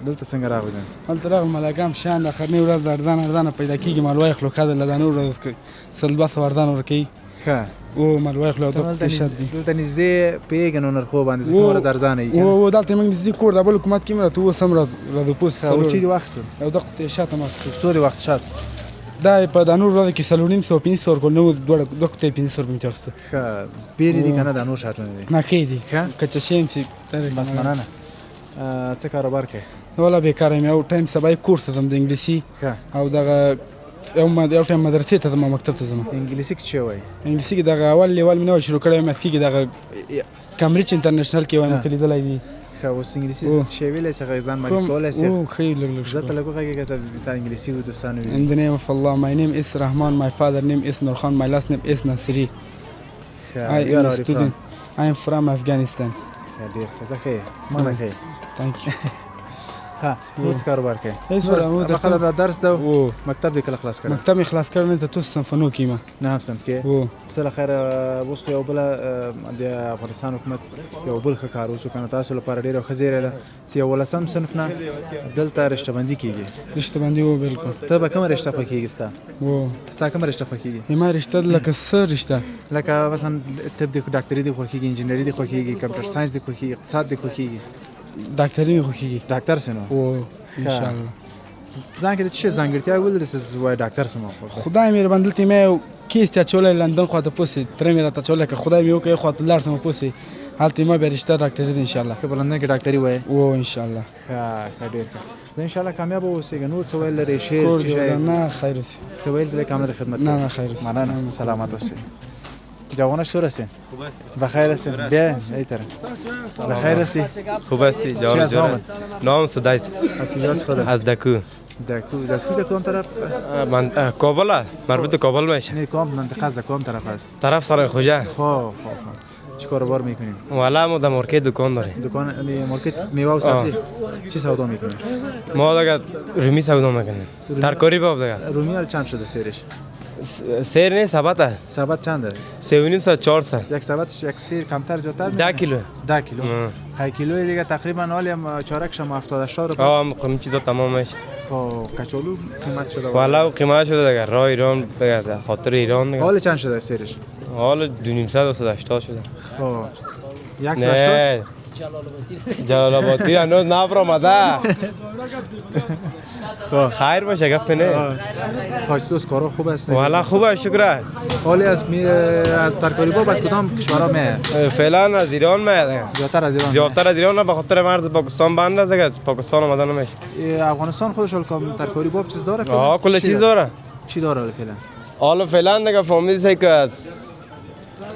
دلته څنګه راغلی هلته راغلم ملاګام شیان د اخرنۍ ورځ د اردانه پیدا کېږي مالوای خلو ښه ده له دا نور ورځ سل 200 اردان ورکوي ښه او مالوای خلو د پیشت دي دلته نږدې پیږې نو نرخو باندې ځکه ورځ ارزانه وي او دلته موږ نږدې کور د بل حکومت کې مې ته اوس هم راځو پوست او چې دې واخیستل او دغه شاته ما څو دې وخت شات دا په د نور ورځ کې 350 ورکول نو دوه 500 روپۍ تخسته ښه بیرې دي کنه د نور شاتونه دي نه کې دي کچا شیم چې بس مننه څه کاروبار کوي ولا بیکاره مې او ټایم سبا کورس ته د انګلیسي او دغه یو ټایم مدرسې ته زما مکتب ته زما انګلیسي کې څه وایي انګلیسي کې دغه اول لیول مې نو شروع کړی مې کې دغه کامبریج انټرنیشنل کې وایم کلیدلای دي ښه اوس انګلیسي څه ویلې څه ځان باندې کولای شي او خیر لګ زه ته لګو هغه ته ته انګلیسي و دوستانه وي In the name of Allah, my name is Rahman, my father name is Nurkhan, my last name is Nasri. I am a student. I am from Afghanistan. ډیر ښه ښه مانه ښه Thank you. ها اوس کاروبار کوي هیڅ ولا مو ته درس ده او مکتب دې کله خلاص کړ مکتب می خلاص کړ نه ته توس سمفونو کیما نه هم سم کې او سره خیر اوس یو بل د افغانستان حکومت یو بل ښه کار وسو کنه تاسو لپاره ډیره خزیره ده چې ولسم صنف نه دلته رشته بندي کیږي رشته بندي او بالکل ته به کوم رشته خو کیږي ستا کوم رشته خو کیږي ما رشته لکه سر رشته لکه مثلا طب دي ډاکټري دي خو کیږي انجینری دي خو کیږي کمپیوټر ساينس دي خو کیږي اقتصاد دي خو کیږي ډاکټري خو کیږي ډاکټر سينو او ان شاء الله ځان کې څه ځانګړتیا ولر سه وای ډاکټر سم خدای مې باندې ته مې کیسه چولې لندن خو ته پوسې تر مې راته چولې که خدای مې وکي خو ته لار سم پوسې حالت ما به رشتہ ډاکټري دي ان شاء الله که بلندن کې ډاکټري وای او ان شاء الله ښه ډیر ښه ان شاء الله کامیاب اوسې نو څه ویل لري شیر نه خیر اوسې څه ویل د کامل خدمت نه خیر اوسې مننه سلامت اوسې جوانه شور هستین بخیر هستین بیا ایتر بخیر هستی خوب هستی جوان نام سدایس از کجاست خودت از دکو دکو کدام طرف من کابل مربوط کابل میشه نه کام منطقه از کدام طرف است طرف سرای خوجه خب چی کاروبار میکنیم والا ما در مارکت دکان داریم دکان مارکت میوه و سبزی چی سودا میکنیم ما دیگه رومی سودا میکنیم ترکاری باب دیگه رومی ال چند شده سیرش سیر نه ثبت است ثبت چنده 3.5 4 یک ثبتش یک سیر کمتر زیادتر 10 کیلو 10 کیلو 5 کیلو دیگه تقریبا حالی هم چارکش هم 70 80 روپیه هم قیمت چیزا تمام میشه کچالو قیمت شده والا قیمت شده دیگه راه ایران دیگه خاطر ایران دیگه حال چند شده سیرش حال 280 شده خب 180 جلال آبادی هنوز نبرآمده خیر باشه گپ نه خواهش دوست کارا خوب است والا خوبه شکر حالی از ترکاری باب از کدام کشورها میاد فعلا از ایران میاد زیادتر از ایران به خاطر مرز پاکستان بند است از پاکستان آمدن نمیشه افغانستان خودش کام ترکاری باب چیز داره کل چیز داره چی داره فعلا حالا فعلا دیگه فهمیدی که از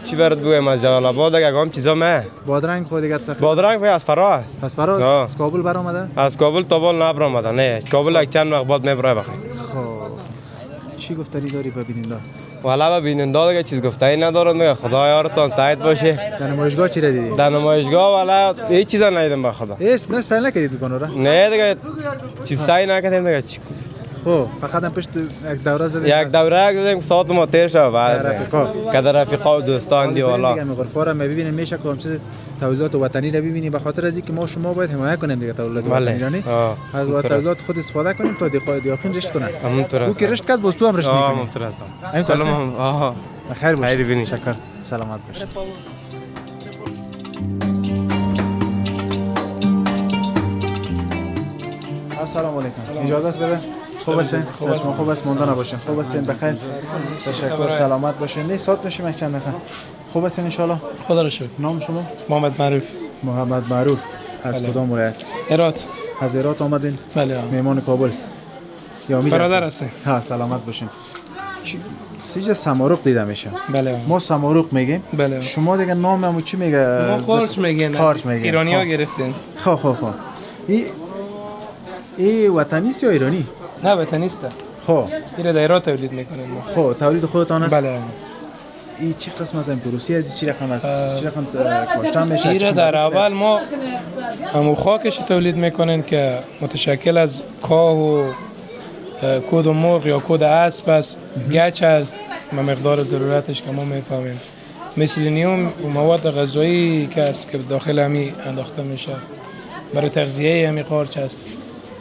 چی برات بگم از جلال آباد دیگه هم چیزا نه بادرنگ خود دیگه بادرنگ از فراز از کابل برآمده از کابل تا بال نبرآمده نه کابل یک چند وقت بعد میبره بخیر خب چی گفتنی داری به بیننده والا به بیننده دیگه چیز گفتنی ندارم دیگه خدا یارتون تایید باشه در نمایشگاه چی دیدی در نمایشگاه والا هیچ چیزا ندیدم به خدا هیچ نه سعی نکردید دکانو را نه دیگه چیز سعی نکردیم دیگه خب فقط هم پشت یک دوره زدیم یک دوره زدیم ساعت ما تیر شد بعد کدر رفیقا و دوستان دی والا دیگه غرفا را میبینیم میشه کدام چیز تولیدات وطنی را ببینیم به خاطر از اینکه ما شما باید حمایت کنیم دیگه تولیدات وطنی ایرانی از تولیدات خود استفاده کنیم تا دیاخین رشد کنن او که رشد کرد باز تو هم رشد میکنی همونطور خیر باش شکر سلامت باش السلام علیکم اجازه است بده خوب هستین خوب است مونده نباشین خوب هستین بخیر تشکر سلامت باشین نه ساعت میشیم یک چند دقیقه خوب هستین ان شاء الله خدا را شکر نام شما محمد معروف از کدام ولایت هرات از هرات آمدین بله مهمان کابل یا برادر هستین ها سلامت باشین سیج سمارق دیده میشه بله ما سمارق میگیم بله شما دیگه ناممو چی میگه ما قارچ میگن ایرانی‌ها گرفتین خب ای وطنیست یا ایرانی؟ نه وطنیسته خب این در ایران تولید میکنیم ما خب تولید خودتان است؟ بله این چه قسم از امپروسی از چی رقم است؟ چی رقم کاشتن میشه؟ این در اول ما همون خاکش تولید میکنیم که متشکل از کاه و کود مرغ یا کود اسب است، گچ است و مقدار ضرورتش که ما میفهمیم. مسلینیوم مواد غذایی که است که داخل همی انداخته میشه برای تغذیه همی قارچ است.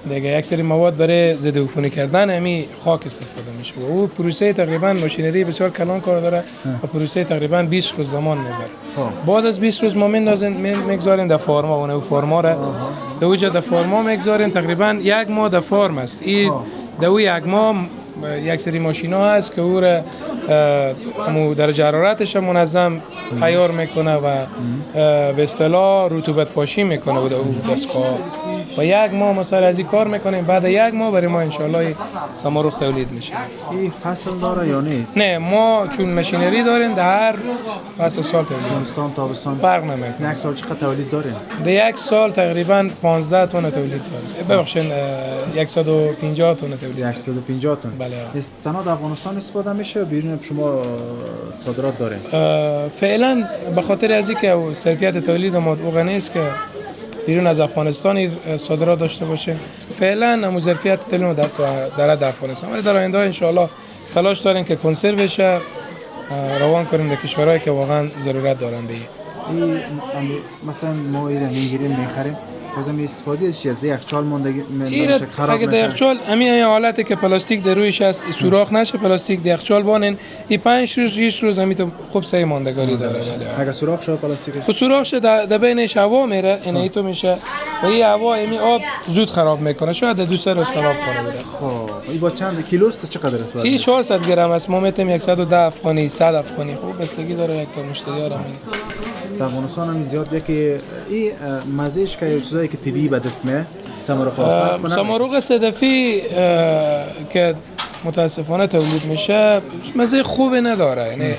دیگه یک سری مواد برای ضد عفونی کردن همی خاک استفاده میشه و او پروسه تقریبا ماشینری بسیار کلان کار داره و پروسه تقریبا 20 روز زمان میبره. بعد از 20 روز ما میگذاریم در فارما و نو فارما را در اوجا در فارما میگذاریم تقریبا یک ماه در فارم است. این در او یک ماه یک سری ماشینا هست که او را درجه حرارتش منظم عیار میکنه و به اصطلاح رطوبت پاشی میکنه و او دستگاه و یک ماه مثلا از این کار میکنیم. بعد یک ماه برای ما انشالله سمارخ تولید میشه. این فصل داره یا نه؟ نه، ما چون ماشینری داریم در هر فصل سال تولید زمستان تابستان فرق نمیکنه. یک سال چقدر تولید داریم؟ در یک سال تقریبا 15 تن تولید داریم. ببخشید 150 تن تولید. 150 تن. بله. تنها در افغانستان استفاده میشه بیرون شما صادرات داریم؟ فعلا به خاطر از اینکه ظرفیت تولید ما اوغه نیست که بیرون از افغانستان صادرات داشته باشه. فعلا هم ظرفیت تولید در افغانستان، ولی در آینده ان شاء الله تلاش داریم که کنسروش روان کنیم در کشورهایی که واقعا ضرورت دارن به این. مثلا ما ایران میگیریم میخریم بازم استفاده از چیه؟ یخچال ماندگی خراب اگه در یخچال همین حالتی که پلاستیک در رویش هست سوراخ نشه، پلاستیک در یخچال بانن این 5 روز 6 روز همین تو خوب صحیح ماندگاری داره. اگه سوراخ شده پلاستیک خب سوراخ شده در بینش هوا میره، این تو میشه و این هوا همین آب زود خراب میکنه، شاید در 2 روز خراب کنه بده. خب این با چند کیلوست چقدر است؟ این 400 گرم است. ما میتونیم 110 افغانی 100 افغانی خوب بستگی داره یک تا مشتری ها. در افغانستان هم زیاده که این مزهش که چیزایی که طبیعی به دست میاد سمارق صدفی که متاسفانه تولید میشه مزه خوبی نداره. یعنی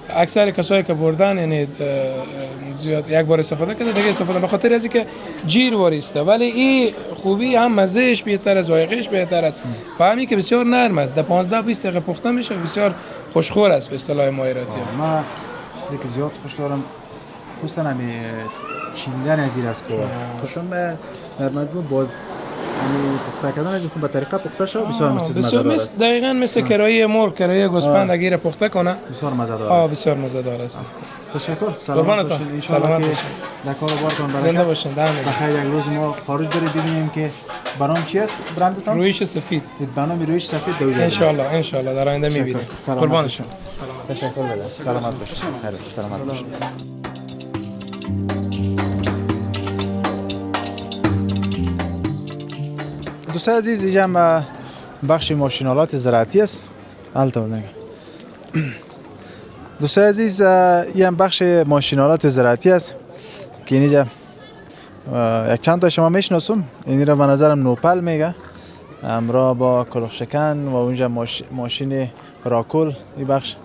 اکثر کسایی که بردن یعنی زیاد یک بار استفاده کرده دیگه استفاده به خاطر از اینکه جیر واریسته، ولی این خوبی هم مزهش بهتر است، ذائقهش بهتر است. فهمی که بسیار نرم است، در 15-20 دقیقه پخته میشه، بسیار خوشخور است به اصطلاح مایراتی. ما چیزی که زیاد خوش دارم خصوصا همی چیندن از این است که خوشم مردم باز پخته کردن از خود به طریقه پخته شد بسیار چیز مزه داره. دقیقاً مثل کرایی مرغ، کرایی گوسفند اگه پخته کنه بسیار مزه داره. بسیار مزه داره است. تشکر. سلامت باشین. ان شاء الله در کار بارتون برکت. زنده باشین. بخیر. یک روز ما خارج بریم ببینیم که برام چی است برندتون؟ رویش سفید. برنامه رویش سفید دوید. ان شاء الله در آینده می‌بینیم. قربان شما. تشکر بله. سلامت باشین. خیر. سلامت باشین. دوستان عزیز اینجا بخش ماشینالات زراعتی است. دوستان عزیز این بخش ماشینالات زراعتی است که اینجا یک چند تا شما میشناسم. این را به نظرم نوپل میگه همراه با کلوخ شکن و اونجا ماشین راکول. این بخش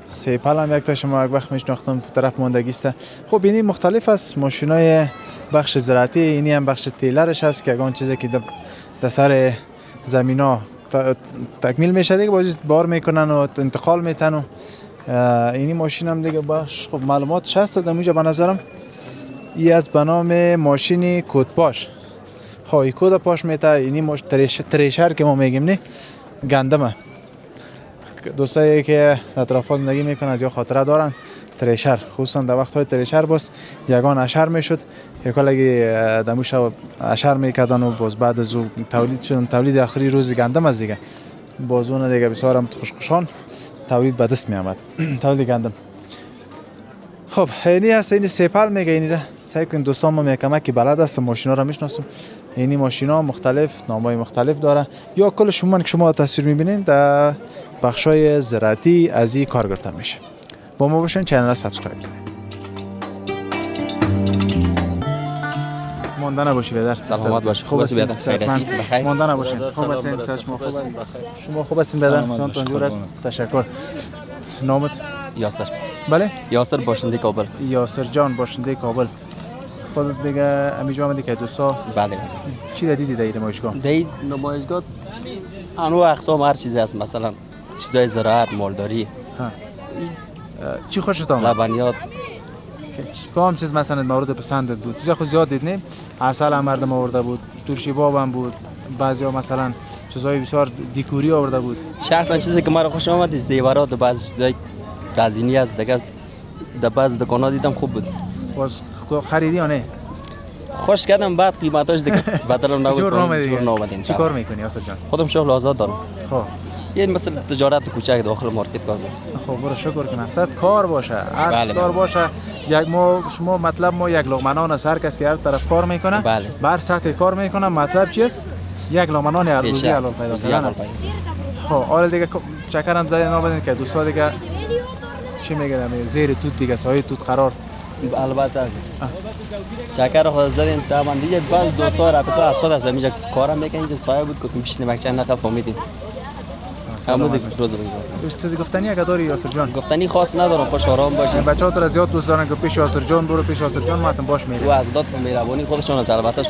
سیپل هم یک تا شما یک وقت میشناختم طرف ماندگیسته. خب اینی مختلف است ماشینای بخش زراعتی. اینی هم بخش تیلرش هست که اون چیزی که در سر زمینا تکمیل میشه دیگه بازی بار میکنن و انتقال میتن و اینی ماشین هم دیگه بخش خب معلوماتش هست. در اونجا به نظرم ای از به نام ماشین کودپاش. خب این کود پاش میته. اینی تریشر که ما میگیم نه گندمه. دوستایی که اطراف زندگی میکنن از یا خاطره دارن تریشر، خصوصا در وقت های تریشر باز یگان اشر میشد یکالگی دموش اشر میکردن و باز بعد از او تولید شدن تولید آخری روز گندم از دیگه باز اون دیگه بسیار هم خوشخوشان تولید به دست می آمد تولید گندم. خب اینی هست. اینی سیپل میگه. اینی را سعی کن دوستان ما میکمه که بلد است ماشینا را میشناسم. اینی ماشینا مختلف نامای مختلف داره یا کل شما که شما تصویر میبینین در بخشای زراعتی از این کار گرفته میشه. با ما باشین، چنل را سابسکرایب کنید. مانده نباشی بدر. سلامت باش. خوب هستی بدر؟ خیرتی. مانده نباشین. خوب هستین؟ شما خوب هستین بدر؟ جانتون جور است. تشکر. نامت؟ یاسر. بله؟ یاسر باشنده کابل. یاسر جان باشنده کابل. خودت دیگه امیجا آمدی که دوستا؟ بله. چی دیدی در نمایشگاه؟ در نمایشگاه انواع اقسام هر چیزی هست، مثلا چیزای زراعت، مالداری. چی خوشت آمد؟ لبنیات. کدام چیز مثلا مورد پسندت بود؟ چیزا خود زیاد دیدیم. عسل هم مردم آورده بود، ترشی باب هم بود، بعضیا مثلا چیزای بسیار دیکوری آورده بود. شخصا چیزی که مرا خوش آمد زیورات و بعضی چیزای تزیینی است دیگه در بعض دکانا دیدم خوب بود. باز خریدی یا نه؟ خوش کردم بعد قیمتاش دیگه بدلم نبود. جور نامدین. چی کار میکنی آسد جان؟ خودم شغل آزاد دارم. خب یه مثلا تجارت کوچک داخل مارکت کار میکنم. خب برو شکر که مقصد کار باشه. هر کار باشه. یک شما مطلب ما یک لقمه از هر کس که هر طرف کار میکنه. بله. بر سطح کار میکنه مطلب چیست؟ یک لقمه هر روزی حلال پیدا کردن. خب حالا دیگه چکرم زدن نابدین که دوستا دیگه چی میگن زیر توت دیگه سایه توت قرار. البته چکر خود زدیم تمام دیگه بعض دوستا رفیقا از خود از اینجا کارم میکنن اینجا سایه بود که میشینیم یک چند دقیقه فهمیدیم. همون دیگه روز چیزی گفتنی اگه داری یاسر جان؟ گفتنی خاص ندارم خوش آرام باشین. بچه‌ها تو را زیاد دوست دارن که پیش یاسر جان برو پیش یاسر جان ماتم باش میره. و از داد مهربانی خودشون از البته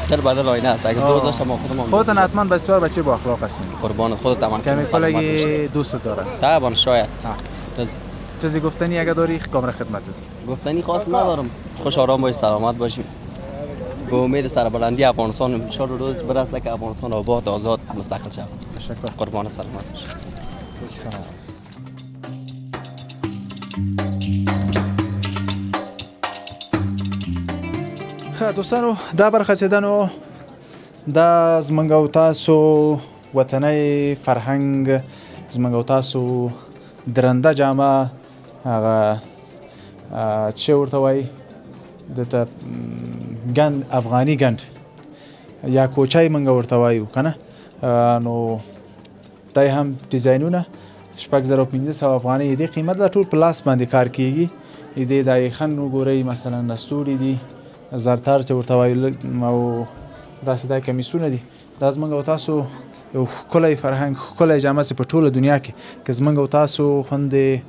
در بدل آینه است. اگه دوست داشتم خودت حتما بسیار بچه با اخلاق هستی. قربان خودت تمام. کمی کلاگی دوست داره. طبعا شاید. چیزی گفتنی اگه داری کامرا خدمتت. گفتنی خاص ندارم. خوش آرام باشی سلامت باشی. به امید سربلندی افغانستان ان شاء الله روز برسه که افغانستان آباد آزاد مستقل شود. تشکر. قربان سلامت باشی. سلام. خب دوستانو دا برخصیدنو دا زمونږ او تاسو وطني فرهنګ زمونږ او تاسو درنده جامه هغه چې ورته وایي دته ګند افغاني ګند یا کوچای مونږ ورته وایو کنه نو دای هم ډیزاینونه 6500 افغاني دي قیمت دا ټول پلاس باندې کار کیږي دې دای خن وګورئ مثلا نستوري دي زرتار چې ورته وایي او داسې دا کمیسونه دي دا زمونږ او تاسو یو ښکلی فرهنګ ښکلی جامه چې په ټوله دنیا کې که زمونږ او تاسو خوندې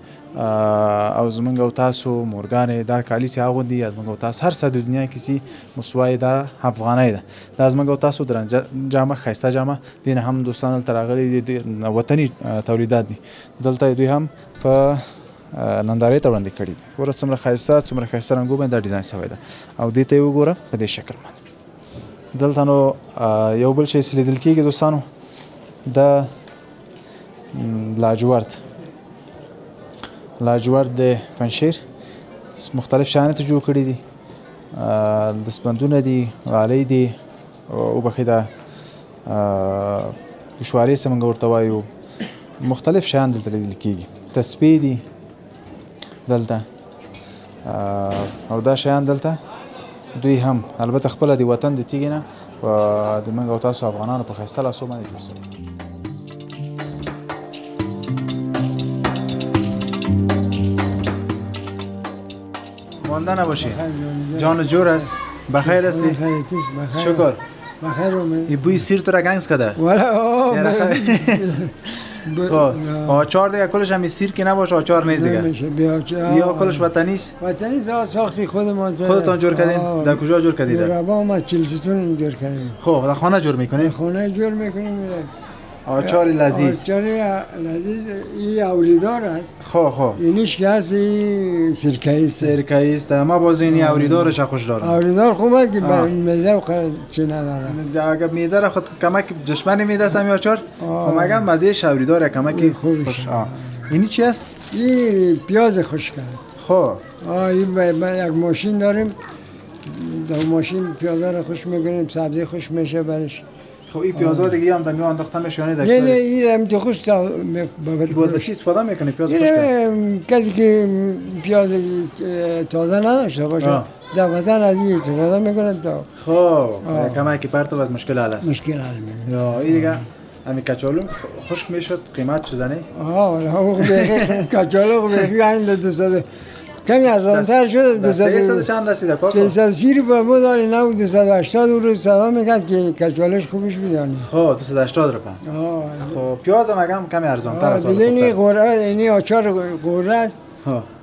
او زمونږ او تاسو مورګانې دا کالي چې اغوندي یا زمونږ او تاسو هر څه د دنیا کې چې مسوای دا افغانۍ ده دا زمونږ او تاسو درنجه جامه ښایسته جامه دې نه هم دوستان هلته راغلي دي وطني تولیدات دي دلته دوی هم په نندارې ته وړاندې کړي دي ګوره څومره ښایسته رنګو باندې دا ډیزاین شوی ده او دې ته یې وګوره په دې شکل باندې دلته نو یو بل شی چې لیدل کېږي دوستانو د لاجورد د پنشیر مختلف شیان ته جوړ کړي دي دستبندونه دي غالۍ دي وبخښئ دا پشوارې څه موږ ورته وایو مختلف شیان دلته لیدل کېږي تسبیح دي دلته او دا شیان دلته دوی هم البته خپله د وطن د تیږې نه د موږ او تاسو افغانانو په ښایسته لاسو باندې جوړ شوي مانده نباشی جان جور است بخیر هستی شکر بخیر ای بوی سیر تو را گنگس کده آچار دیگه کلش هم سیر که نباشه آچار نیست دیگه یا کلش وطنیست وطنیست ساختی خودتان جور کردین در کجا جور کردین ربا ما چلستون جور کردیم خب در خانه جور میکنین خانه جور میکنیم آچار لذیذ آچار لذیذ این اوریدار است خب اینیش که هست این سرکه است ما باز اینی اوریدارش خوش دارم اوریدار خوب است که میده و چه نداره اگر میده را خود کمک دشمن میده است همی آچار مگم مزهش اوریدار کمک خوش اینی چی است؟ این پیاز خشک است خب این یک ماشین داریم در ماشین پیاز را خوش میکنیم سبزی خوش میشه برش خب این پیازا دیگه هم دمی انداخته میشه نه داشته نه این هم تو خوش با چی استفاده میکنه پیاز خشک کسی که پیاز تازه نداشته باشه در وطن از این استفاده میکنه تا خب کمکی پرتو از مشکل حل است مشکل حل میشه یا این دیگه همین کچالو خشک میشد قیمت شده نه کچالو بگی این 200 کمی ارزان‌تر شده 200 چند رسیده کاکو 430 با ما داری نه 280 رو سلام میگن که کچالش خوبش میدانی خب 280 رو خب پیاز هم کمی ارزان‌تر است دیگه این قوره این آچار قوره است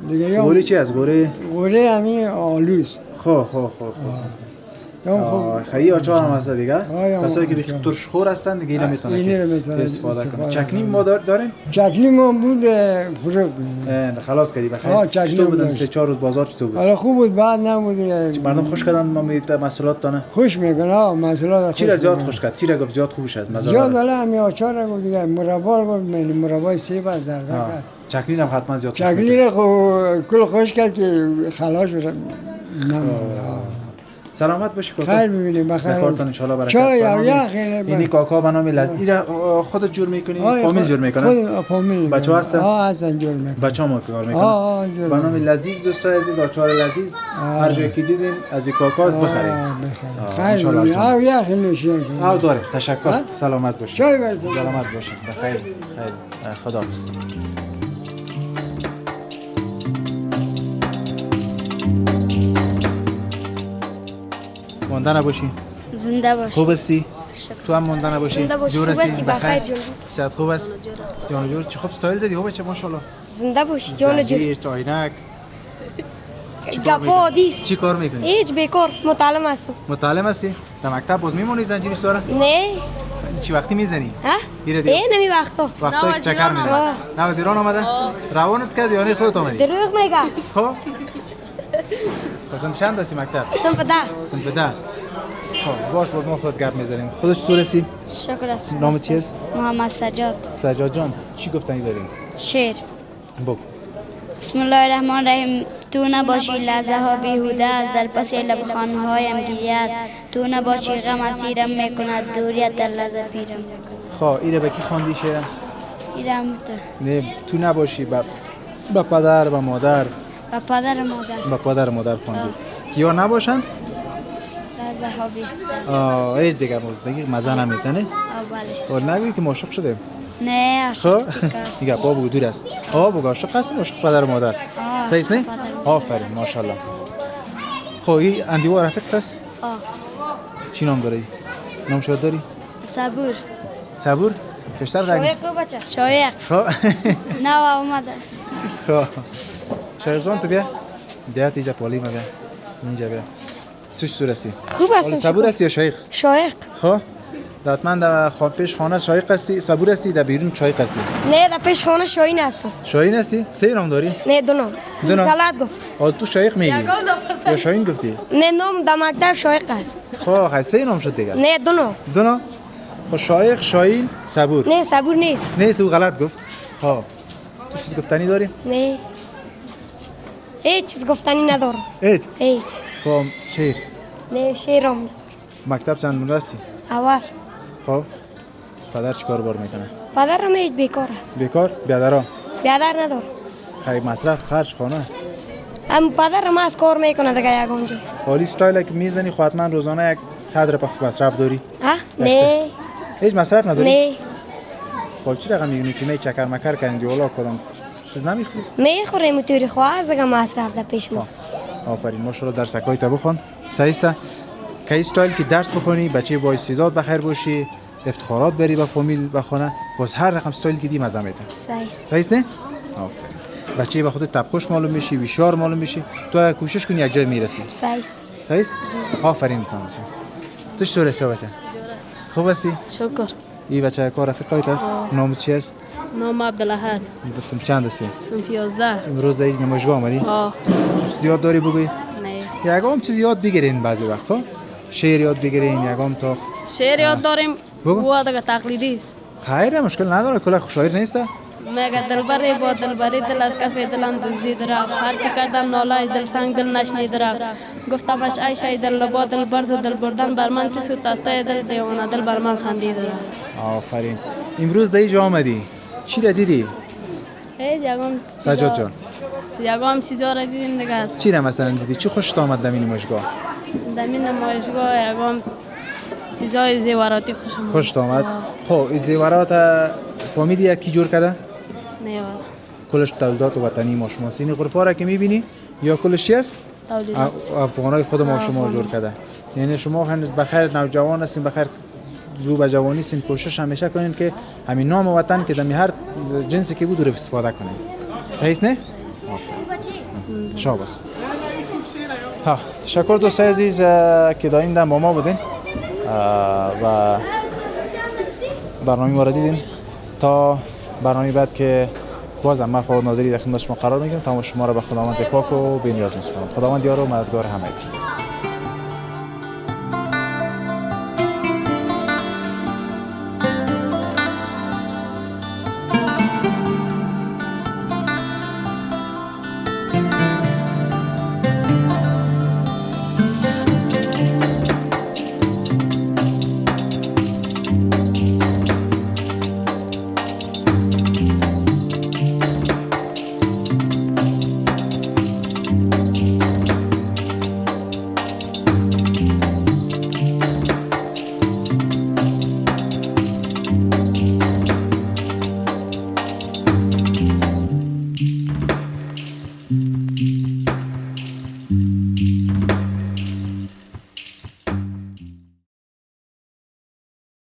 دیگه قوره چی است قوره همین آلوست خب خیلی آچار هم هست دیگه. کسایی که بیخ ترش خور هستن دیگه اینو میتونن استفاده کنن. چکنی ما داریم؟ چکنی ما بود فروخت. خلاص کردی بخیر. چطور بودن 3-4 روز بازار چطور بود؟ حالا خوب بود بعد نبود. مردم خوش کردن ما محصولات دانه. خوش میکنه محصولات. چی را زیاد خوش کرد؟ چی را گفت زیاد خوبش است؟ زیاد والا همین آچار را گفت دیگه مربا گفت من مربای سیب از درد کرد. چکنی هم حتما زیاد خوش. چکنی را کل خوش کرد که خلاص بشه. سلامت باشی کاکا. خیر ببینیم بخیر. کارتون ان شاء الله برکت. چای یا خیر. اینی کاکا به نام لذیذ خودت جور میکنی؟ فامیل جور میکنه؟ خود فامیل. بچه‌ها هستن؟ هستن جور میکنن. بچه‌ها کار میکنن. به نام لذیذ دوستای عزیز آچار لذیذ هر جایی که دیدین از این کاکاست بخرید. خیر ببینیم. یا خیر نوشیدن. داره. تشکر. سلامت باشی. چای برید. سلامت باشی. بخیر. خدا حافظ. مانده نباشی. زنده باشی. خوب هستی؟ تو هم مانده نباشی. زنده باشی. خوب هستی بخیر جون. صحت خوب است؟ جان جور چه خوب استایل زدی ها بچه ماشاءالله. زنده باشی جان جور. عینک. گپا دیس. چی کار میکنی؟ هیچ بیکار متعلم هستم. متعلم هستی؟ در مکتب باز میمونی زنجیری سواره؟ نه. چی وقتی میزنی؟ ها؟ نمی وقتا. وقتا چه کار میکنی؟ نه وزیران آمده؟ روانت کرد یا نه خودت آمدی؟ دروغ میگم. خب قسم چند هستی مکتب؟ صنف ده. صنف ده. خب باش با ما خود گپ میزنیم. خودش چطور هستی؟ شکر است. نام چی است؟ محمد سجاد. سجاد جان چی گفتنی داریم؟ شعر. بگو. بسم الله الرحمن الرحیم. تو نباشی لحظه ها بیهوده است، در پس لبخانه هایم گریه است. تو نباشی غم اسیرم میکند، دوریت در لحظه پیرم میکند. خب اینه به کی خواندی شعر؟ ایرم بوده. نه تو نباشی با پدر و مادر. با پدر و مادر. با پدر و مادر خواندی. کیا نباشن؟ لحظه ها بیهوده. هیچ دیگه دیگه مزه نمیتنه؟ بله. و نگویی که ماشق شدیم. نه خب دیگه پا بگو دور است. بگو عاشق هستی عاشق پدر و مادر. صحیح نه؟ آفرین ماشاءالله. خب این اندیوار رفیق است؟ چی نام داری؟ نام شد داری؟ صبور. صبور؟ کشتر داری؟ شایق بگو بچه. شایق. خب نه اومده. خب شایق جان تو بیا. بیا تیجا پالی ما بیا. اینجا بیا. چش تو رسی؟ خوب هستم. صبور هستی یا شایق؟ شایق. خب داتمن در پیش خانه شایق هستی، صبور هستی، در بیرون شایق هستی؟ نه در پیش خانه شاهین هستم. شاهین هستی؟ سه نام داری؟ نه دو نام. دو نام؟ غلط گفت. حالا تو شایق میگی؟ یا شاهین گفتی؟ نه نام در مکتب شایق است. خب سه نام شد دیگه؟ نه دو نام. دو نام؟ خب شایق، شاهین، صبور. نه صبور نیست. نیست او غلط گفت. خب تو چیز گفتنی داری؟ نه. هیچ چیز گفتنی ندارم. هیچ. خب شعر. نه شعرم. مکتب چند من رستی؟ اول. خب پدر چی کار بار میکنه؟ پدرم هیچ بیکار است. بیکار؟ بیادرها؟ بیادر ندارم. خیلی مصرف خرج خانه؟ پدرم از کار میکنه دیگه یگانجا. حالی استایل که میزنی خب حتما روزانه یک 100 رپخ مصرف داری؟ نه. هیچ مصرف نداری؟ نه. خب چی رقم میگونی که نه چکر مکر کندی اولا کدام چیز نمیخوری؟ میخوریم توری خواهد دیگه مصرف در پیش ما. آفرین ماشاءالله درسکای تا بخون. صحیحه؟ که استایل که درس بخونی بچه با استعداد بخیر باشی افتخارات بری با فامیل بخونه باز هر رقم استایل که دی مزه میده. صحیح نه؟ آفرین. بچه با خودت تبخوش معلوم میشی، ویشار معلوم میشی، تو کوشش کنی یک جای میرسی. صحیح؟ آفرین میتونم بچه. تو چطور هستی بچه؟ خوب هستی؟ شکر. این بچه کار رفیقایت است؟ نام چی است؟ نام عبدالاحد. صنف چند هستی؟ صنف 11. امروز در نمایشگاه آمدی؟ چیز یاد داری بگوی؟ نه. یکم چیز یاد بگیرین بعضی وقتا. شعر یاد بگیرین یکم تا شعر یاد داریم. و دیگه تقلیدی است. خیره مشکل نداره کلا شاعر نیست. مگه دلبری با دلبری دل از کف دلم دزدید رفت هر چی کردم نالای دل سنگ دل نشنید رفت گفتمش ای شای دل با دل برد و دل بردن بر من چه سوت است دل دیوانه دل بر من خندید رفت. آفرین. امروز در اینجا آمدی چی را دیدی؟ یگام سجاد جان یگام چیزا را دیدیم دیگه. چی را مثلا دیدی؟ چی خوشت آمد در این نمایشگاه؟ در این نمایشگاه یگام چیزای زیوراتی خوشت آمد. خب این زیورات فهمیدی کی جور کرده؟ نه والا. کلش تولیدات وطنی ما شما سینی غرفه را که میبینی یا کلش چی است؟ تولیدات افغانای خود ما شما جور کرده. یعنی شما هنوز بخیر نوجوان هستین بخیر رو به جوانی هستین کوشش همیشه کنین که همین نام وطن که در هر جنسی که بود رو استفاده کنین. صحیح است نه؟ شاباس. ها تشکر دوستای عزیز که دارین در ما بودین و برنامه ما را دیدین. تا برنامه بعد که بازم من فواد نادری در خدمت شما قرار میگیرم. تمام شما را به خداوند پاک و بی‌نیاز میسپارم. خداوند یار و مددگار همه.